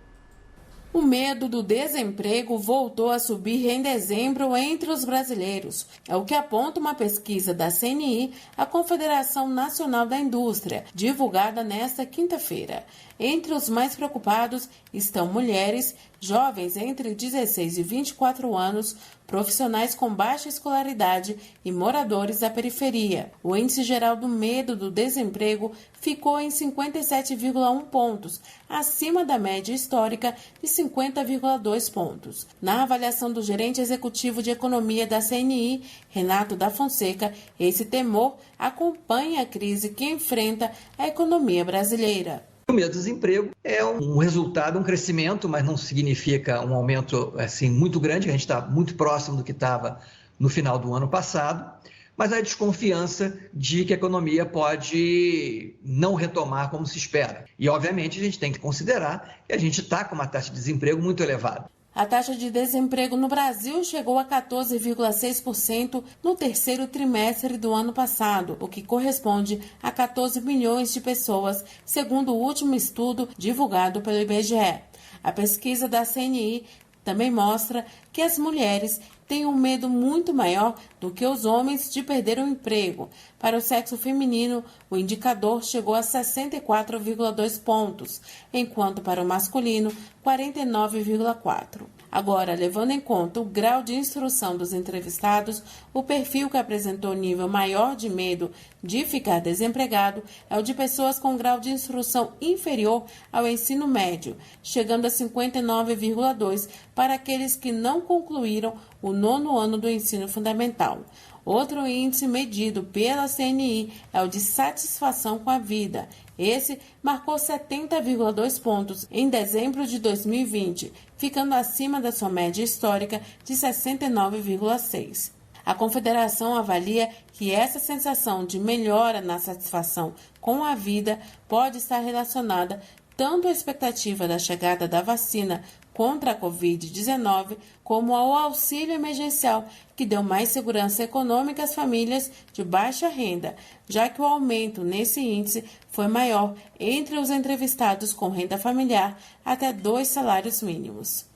O medo do desemprego voltou a subir em dezembro entre os brasileiros. É o que aponta uma pesquisa da CNI, a Confederação Nacional da Indústria, divulgada nesta quinta-feira. Entre os mais preocupados estão mulheres, jovens entre 16 e 24 anos, profissionais com baixa escolaridade e moradores da periferia. O índice geral do medo do desemprego ficou em 57,1 pontos, acima da média histórica de 50,2 pontos. Na avaliação do gerente executivo de economia da CNI, Renato da Fonseca, esse temor acompanha a crise que enfrenta a economia brasileira. O medo do desemprego é um resultado, um crescimento, mas não significa um aumento assim, muito grande, a gente está muito próximo do que estava no final do ano passado, mas a desconfiança de que a economia pode não retomar como se espera. E, obviamente, a gente tem que considerar que a gente está com uma taxa de desemprego muito elevada. A taxa de desemprego no Brasil chegou a 14,6% no terceiro trimestre do ano passado, o que corresponde a 14 milhões de pessoas, segundo o último estudo divulgado pelo IBGE. A pesquisa da CNI também mostra que as mulheres têm um medo muito maior do que os homens de perder o emprego. Para o sexo feminino, o indicador chegou a 64,2 pontos, enquanto para o masculino, 49,4. Agora, levando em conta o grau de instrução dos entrevistados, o perfil que apresentou nível maior de medo de ficar desempregado é o de pessoas com grau de instrução inferior ao ensino médio, chegando a 59,2 para aqueles que não concluíram o 9º ano do ensino fundamental. Outro índice medido pela CNI é o de satisfação com a vida. Esse marcou 70,2 pontos em dezembro de 2020, ficando acima da sua média histórica de 69,6. A Confederação avalia que essa sensação de melhora na satisfação com a vida pode estar relacionada tanto à expectativa da chegada da vacina contra a Covid-19, como ao auxílio emergencial, que deu mais segurança econômica às famílias de baixa renda, já que o aumento nesse índice foi maior entre os entrevistados com renda familiar até 2 salários mínimos.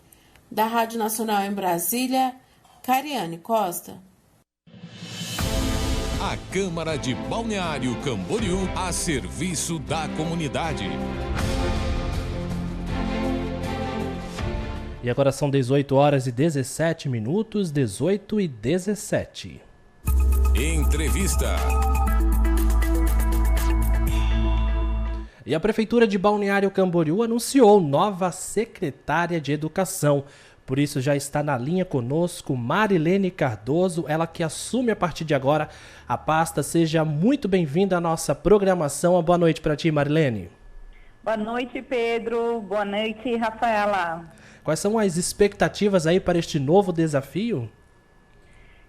Da Rádio Nacional em Brasília, Cariane Costa. A Câmara de Balneário Camboriú a serviço da comunidade. E agora são 18 horas e 17 minutos, 18 e 17. Entrevista. E a Prefeitura de Balneário Camboriú anunciou nova secretária de Educação. Por isso já está na linha conosco Marilene Cardoso, ela que assume a partir de agora a pasta. Seja muito bem-vinda à nossa programação. Uma boa noite para ti, Marilene. Boa noite, Pedro. Boa noite, Rafaela. Quais são as expectativas aí para este novo desafio?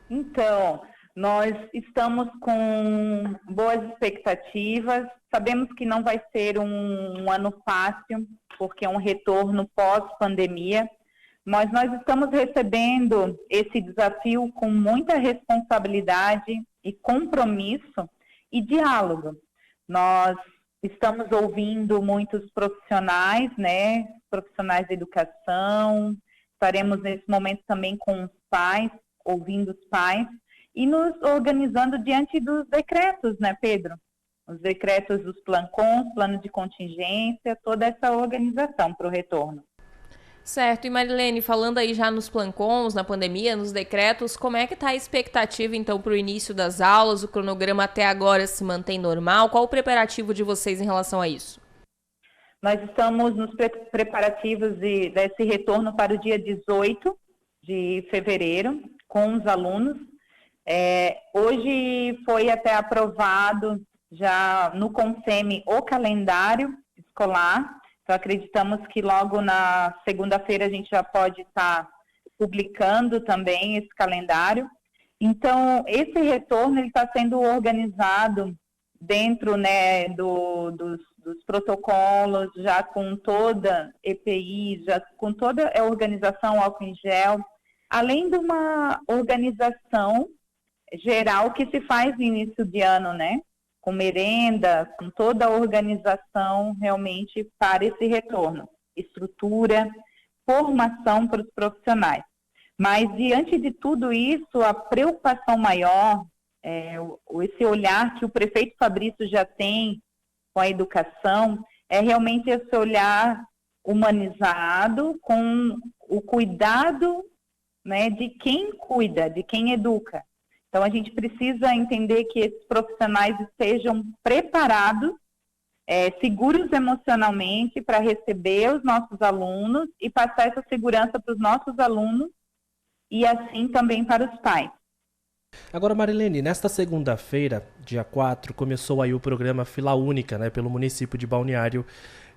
Então, nós estamos com boas expectativas. Sabemos que não vai ser um ano fácil, porque é um retorno pós-pandemia, mas nós estamos recebendo esse desafio com muita responsabilidade e compromisso e diálogo. Nós estamos ouvindo muitos profissionais, né? Profissionais da educação. Estaremos nesse momento também com os pais, ouvindo os pais e nos organizando diante dos decretos, né, Pedro? Os decretos dos PLANCONs, plano de contingência, toda essa organização para o retorno. Certo. E Marilene, falando aí já nos PLANCONs, na pandemia, nos decretos, como é que está a expectativa, então, para o início das aulas? O cronograma até agora se mantém normal? Qual o preparativo de vocês em relação a isso? Nós estamos nos preparativos desse retorno para o dia 18 de fevereiro, com os alunos. Hoje foi até aprovado já no CONSEMI o calendário escolar. Então, acreditamos que logo na segunda-feira a gente já pode estar publicando também esse calendário. Então, esse retorno está sendo organizado dentro, né, dos protocolos, já com toda EPI, já com toda a organização álcool em gel, além de uma organização geral que se faz no início de ano, né? Com merenda, com toda a organização realmente para esse retorno, estrutura, formação para os profissionais. Mas, diante de tudo isso, a preocupação maior, esse olhar que o prefeito Fabrício já tem com a educação, é realmente esse olhar humanizado, com o cuidado, né, de quem cuida, de quem educa. Então, a gente precisa entender que esses profissionais estejam preparados, seguros emocionalmente para receber os nossos alunos e passar essa segurança para os nossos alunos e assim também para os pais. Agora, Marilene, nesta segunda-feira, dia 4, começou aí o programa Fila Única, né, pelo município de Balneário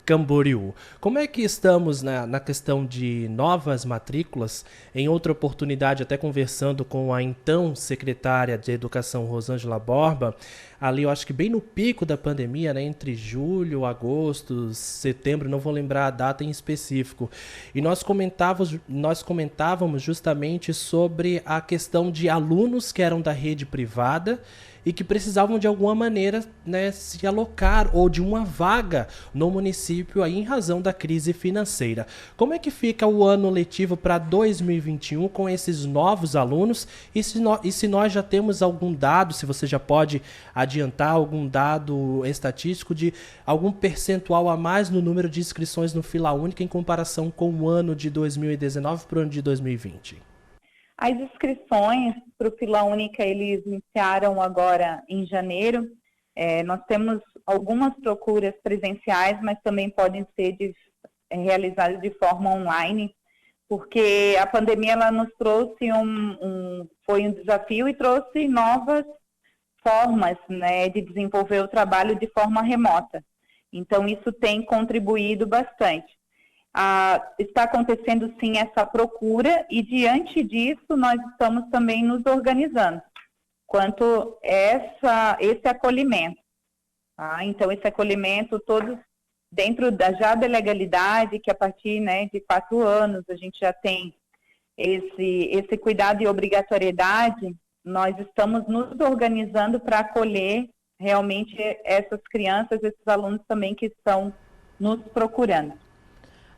Camboriú. Como é que estamos na questão de novas matrículas? Em outra oportunidade, até conversando com a então secretária de Educação, Rosângela Borba, ali eu acho que bem no pico da pandemia, né, entre julho, agosto, setembro, não vou lembrar a data em específico, e nós comentávamos justamente sobre a questão de alunos que eram da rede privada e que precisavam de alguma maneira, né, se alocar ou de uma vaga no município aí em razão da crise financeira. Como é que fica o ano letivo para 2021 com esses novos alunos? E se nós já temos algum dado, se você já pode adiantar algum dado estatístico de algum percentual a mais no número de inscrições no Fila Única em comparação com o ano de 2019 para o ano de 2020? As inscrições para o Fila Única, eles iniciaram agora em janeiro. Nós temos algumas procuras presenciais, mas também podem ser realizadas de forma online, porque a pandemia ela nos trouxe foi um desafio e trouxe novas formas, né, de desenvolver o trabalho de forma remota. Então, isso tem contribuído bastante. Está acontecendo sim essa procura e diante disso nós estamos também nos organizando quanto esse acolhimento. Tá? Então esse acolhimento todos dentro da legalidade, que a partir, né, de 4 anos a gente já tem esse cuidado e obrigatoriedade, nós estamos nos organizando para acolher realmente essas crianças, esses alunos também que estão nos procurando.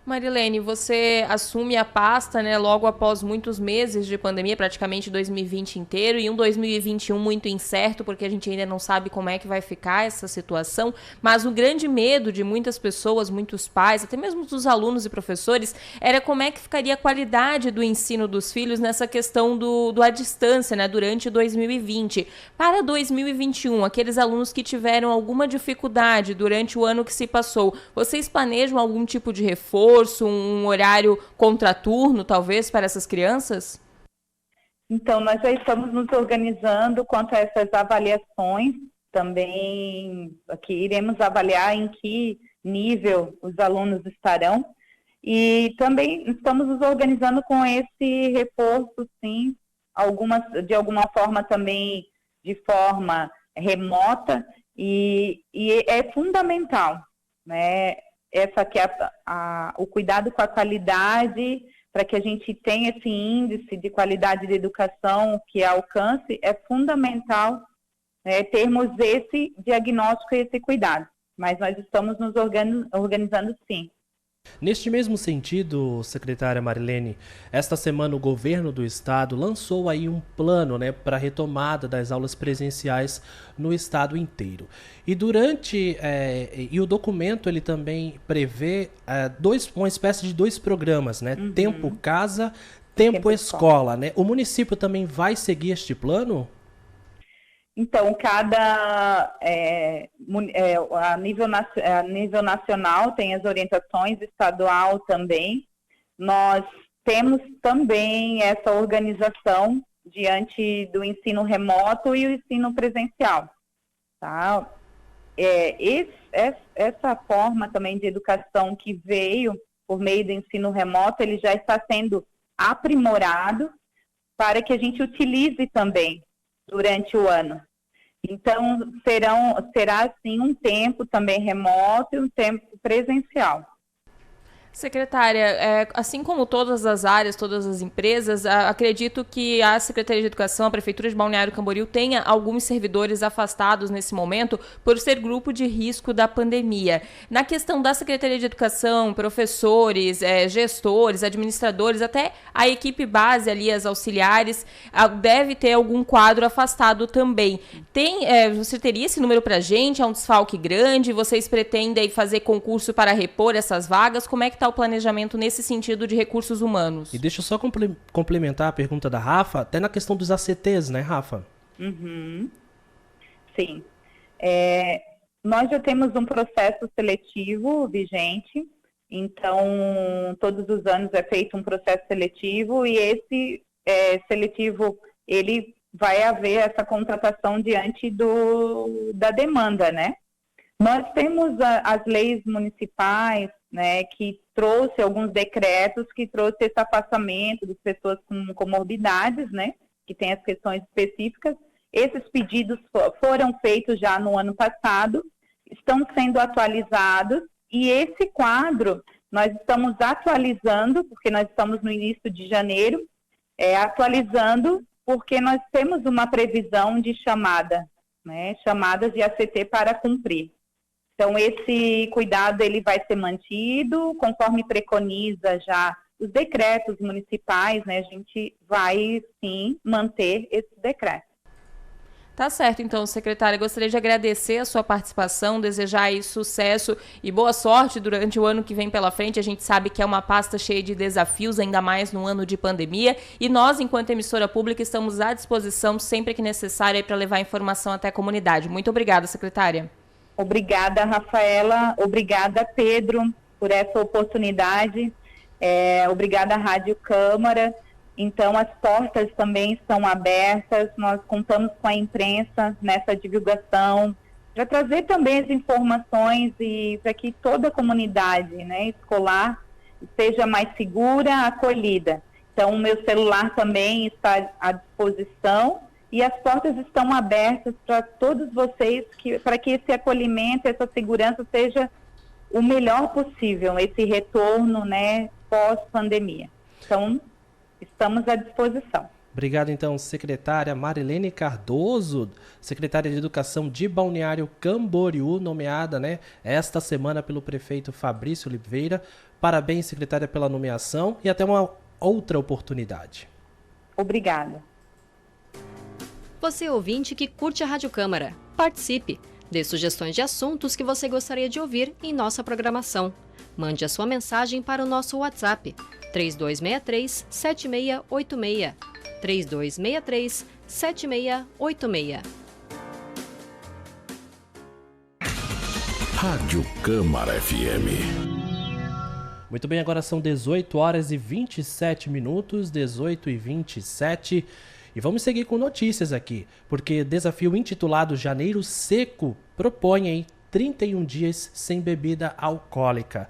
Marilene, você assume a pasta, né, logo após muitos meses de pandemia, praticamente 2020 inteiro, e um 2021 muito incerto, porque a gente ainda não sabe como é que vai ficar essa situação, mas o grande medo de muitas pessoas, muitos pais, até mesmo dos alunos e professores, era como é que ficaria a qualidade do ensino dos filhos nessa questão do à distância, né, durante 2020. Para 2021, aqueles alunos que tiveram alguma dificuldade durante o ano que se passou, vocês planejam algum tipo de reforço, um horário contraturno, talvez, para essas crianças? Então, nós já estamos nos organizando quanto a essas avaliações. Também aqui iremos avaliar em que nível os alunos estarão. E também estamos nos organizando com esse reforço, sim, de alguma forma também de forma remota. E é fundamental, né? Essa que é o cuidado com a qualidade, para que a gente tenha esse índice de qualidade de educação que alcance, é fundamental, né, termos esse diagnóstico e esse cuidado. Mas nós estamos nos organizando sim. Neste mesmo sentido, secretária Marilene, esta semana o governo do estado lançou aí um plano, né, para a retomada das aulas presenciais no estado inteiro. E o documento ele também prevê uma espécie de 2 programas, né? Uhum. Tempo Casa, Tempo Escola, né? O município também vai seguir este plano? Então, a nível nacional tem as orientações, estadual também. Nós temos também essa organização diante do ensino remoto e o ensino presencial. Tá? Essa forma também de educação que veio por meio do ensino remoto, ele já está sendo aprimorado para que a gente utilize também durante o ano. Então, será sim um tempo também remoto e um tempo presencial. Secretária, assim como todas as áreas, todas as empresas, acredito que a Secretaria de Educação, a Prefeitura de Balneário Camboriú tenha alguns servidores afastados nesse momento por ser grupo de risco da pandemia. Na questão da Secretaria de Educação, professores, gestores, administradores, até a equipe base ali, as auxiliares, deve ter algum quadro afastado também. Você teria esse número para a gente? É um desfalque grande? Vocês pretendem fazer concurso para repor essas vagas? Como é que está o planejamento nesse sentido de recursos humanos? E deixa eu só complementar a pergunta da Rafa, até na questão dos ACTs, né, Rafa? Uhum. Sim. Nós já temos um processo seletivo vigente, então todos os anos é feito um processo seletivo e esse seletivo, ele vai haver essa contratação diante da demanda, né? Nós temos as leis municipais, né, que trouxe alguns decretos que trouxe esse afastamento das pessoas com comorbidades, né, que tem as questões específicas. Esses pedidos foram feitos já no ano passado, estão sendo atualizados, e esse quadro nós estamos atualizando, porque nós estamos no início de janeiro, atualizando porque nós temos uma previsão de chamada, né, chamadas de ACT para cumprir. Então, esse cuidado ele vai ser mantido, conforme preconiza já os decretos municipais, né, a gente vai, sim, manter esses decretos. Tá certo, então, secretária, gostaria de agradecer a sua participação, desejar aí sucesso e boa sorte durante o ano que vem pela frente. A gente sabe que é uma pasta cheia de desafios, ainda mais no ano de pandemia, e nós, enquanto emissora pública, estamos à disposição sempre que necessário para levar informação até a comunidade. Muito obrigada, secretária. Obrigada, Rafaela. Obrigada, Pedro, por essa oportunidade. Obrigada, Rádio Câmara. Então, as portas também estão abertas. Nós contamos com a imprensa nessa divulgação para trazer também as informações e para que toda a comunidade, né, escolar seja mais segura, acolhida. Então, o meu celular também está à disposição. E as portas estão abertas para todos vocês, para que esse acolhimento, essa segurança seja o melhor possível, esse retorno, né, pós-pandemia. Então, estamos à disposição. Obrigado, então, secretária Marilene Cardoso, secretária de Educação de Balneário Camboriú, nomeada, né, esta semana pelo prefeito Fabrício Oliveira. Parabéns, secretária, pela nomeação e até uma outra oportunidade. Obrigada. Você ouvinte que curte a Rádio Câmara, participe! Dê sugestões de assuntos que você gostaria de ouvir em nossa programação. Mande a sua mensagem para o nosso WhatsApp 3263-7686. 3263-7686. Rádio Câmara FM. Muito bem, agora são 18 horas e 27 minutos, 18 e 27. E vamos seguir com notícias aqui, porque desafio intitulado Janeiro Seco propõe aí 31 dias sem bebida alcoólica.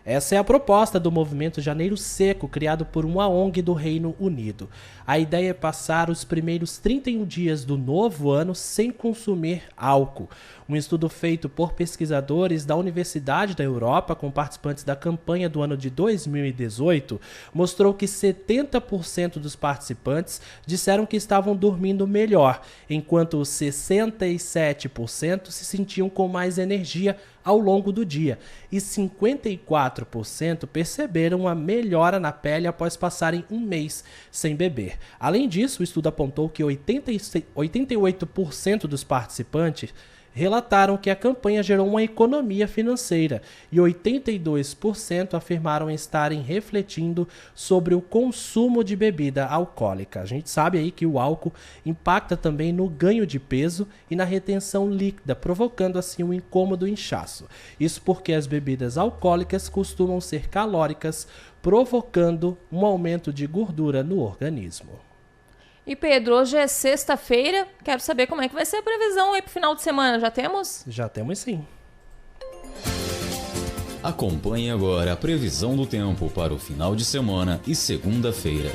Essa é a proposta do movimento Janeiro Seco, criado por uma ONG do Reino Unido. A ideia é passar os primeiros 31 dias do novo ano sem consumir álcool. Um estudo feito por pesquisadores da Universidade da Europa, com participantes da campanha do ano de 2018, mostrou que 70% dos participantes disseram que estavam dormindo melhor, enquanto 67% se sentiam com mais energia ao longo do dia, e 54% perceberam uma melhora na pele após passarem um mês sem beber. Além disso, o estudo apontou que 88% dos participantes relataram que a campanha gerou uma economia financeira e 82% afirmaram estarem refletindo sobre o consumo de bebida alcoólica. A gente sabe aí que o álcool impacta também no ganho de peso e na retenção líquida, provocando assim um incômodo inchaço. Isso porque as bebidas alcoólicas costumam ser calóricas, provocando um aumento de gordura no organismo. E Pedro, hoje é sexta-feira, quero saber como é que vai ser a previsão aí pro final de semana, já temos? Já temos sim. Acompanhe agora a previsão do tempo para o final de semana e segunda-feira.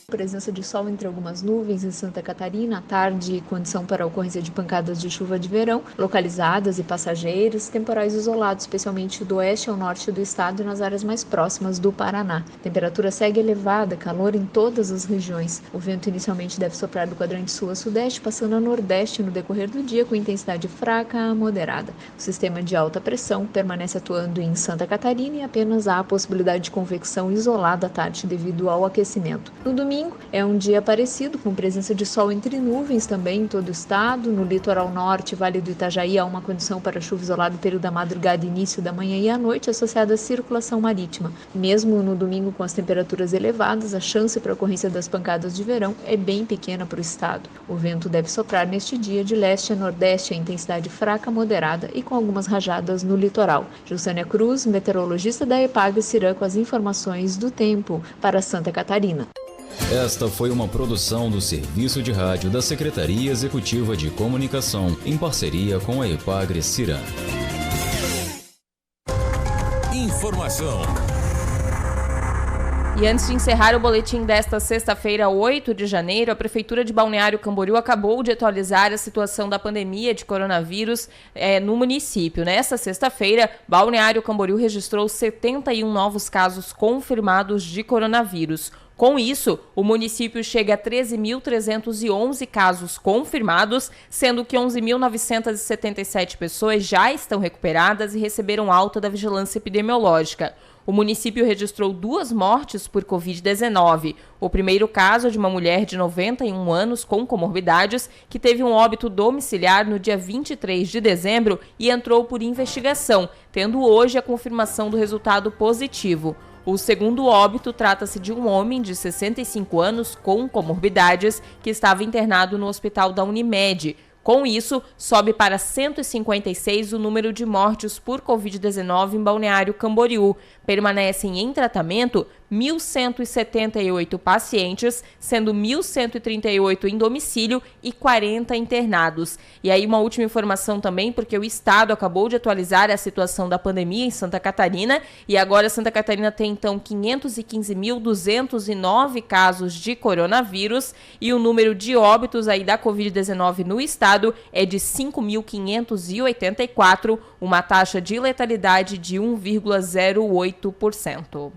Presença de sol entre algumas nuvens em Santa Catarina, à tarde, condição para a ocorrência de pancadas de chuva de verão, localizadas e passageiros, temporais isolados, especialmente do oeste ao norte do estado e nas áreas mais próximas do Paraná. Temperatura segue elevada, calor em todas as regiões. O vento inicialmente deve soprar do quadrante sul a sudeste, passando a nordeste no decorrer do dia, com intensidade fraca a moderada. O sistema de alta pressão permanece atuando em Santa Catarina e apenas há a possibilidade de convecção isolada à tarde devido ao aquecimento. No domingo, é um dia parecido, com presença de sol entre nuvens também em todo o estado. No litoral norte, Vale do Itajaí, há uma condição para chuva isolada no período da madrugada, início da manhã e à noite, associada à circulação marítima. Mesmo no domingo, com as temperaturas elevadas, a chance para a ocorrência das pancadas de verão é bem pequena para o estado. O vento deve soprar neste dia de leste a nordeste, a intensidade fraca moderada e com algumas rajadas no litoral. Gilsânia Cruz, meteorologista da EPAGRE Ciran, com as informações do tempo para Santa Catarina. Esta foi uma produção do Serviço de Rádio da Secretaria Executiva de Comunicação, em parceria com a Epagre-Ciran. Informação. E antes de encerrar o boletim desta sexta-feira, 8 de janeiro, a Prefeitura de Balneário Camboriú acabou de atualizar a situação da pandemia de coronavírus no município. Nesta sexta-feira, Balneário Camboriú registrou 71 novos casos confirmados de coronavírus. Com isso, o município chega a 13.311 casos confirmados, sendo que 11.977 pessoas já estão recuperadas e receberam alta da vigilância epidemiológica. O município registrou 2 mortes por Covid-19. O primeiro caso é de uma mulher de 91 anos com comorbidades que teve um óbito domiciliar no dia 23 de dezembro e entrou por investigação, tendo hoje a confirmação do resultado positivo. O segundo óbito trata-se de um homem de 65 anos com comorbidades que estava internado no hospital da Unimed. Com isso, sobe para 156 o número de mortes por Covid-19 em Balneário Camboriú. Permanecem em tratamento 1.178 pacientes, sendo 1.138 em domicílio e 40 internados. E aí uma última informação também, porque o Estado acabou de atualizar a situação da pandemia em Santa Catarina e agora Santa Catarina tem então 515.209 casos de coronavírus e o número de óbitos aí da Covid-19 no Estado é de 5.584, uma taxa de letalidade de 1,08%.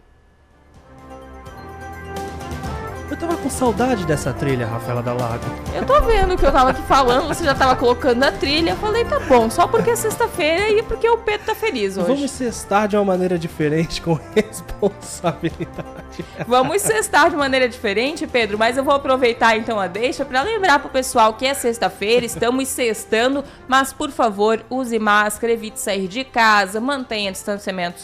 Eu tava com saudade dessa trilha, Rafaela Dalago. Eu tô vendo que eu tava aqui falando, você já tava colocando a trilha. Eu falei, tá bom, só porque é sexta-feira e porque o Pedro tá feliz hoje. Vamos sextar de uma maneira diferente, com responsabilidade. Vamos sextar de maneira diferente, Pedro, mas eu vou aproveitar então a deixa pra lembrar pro pessoal que é sexta-feira, estamos sextando, mas por favor, use máscara, evite sair de casa, mantenha distanciamento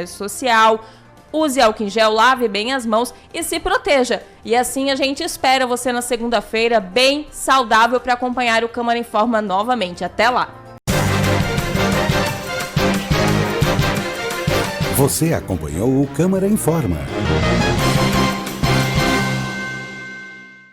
social. Use álcool em gel, lave bem as mãos e se proteja. E assim a gente espera você na segunda-feira bem saudável para acompanhar o Câmara Informa novamente. Até lá! Você acompanhou o Câmara Informa.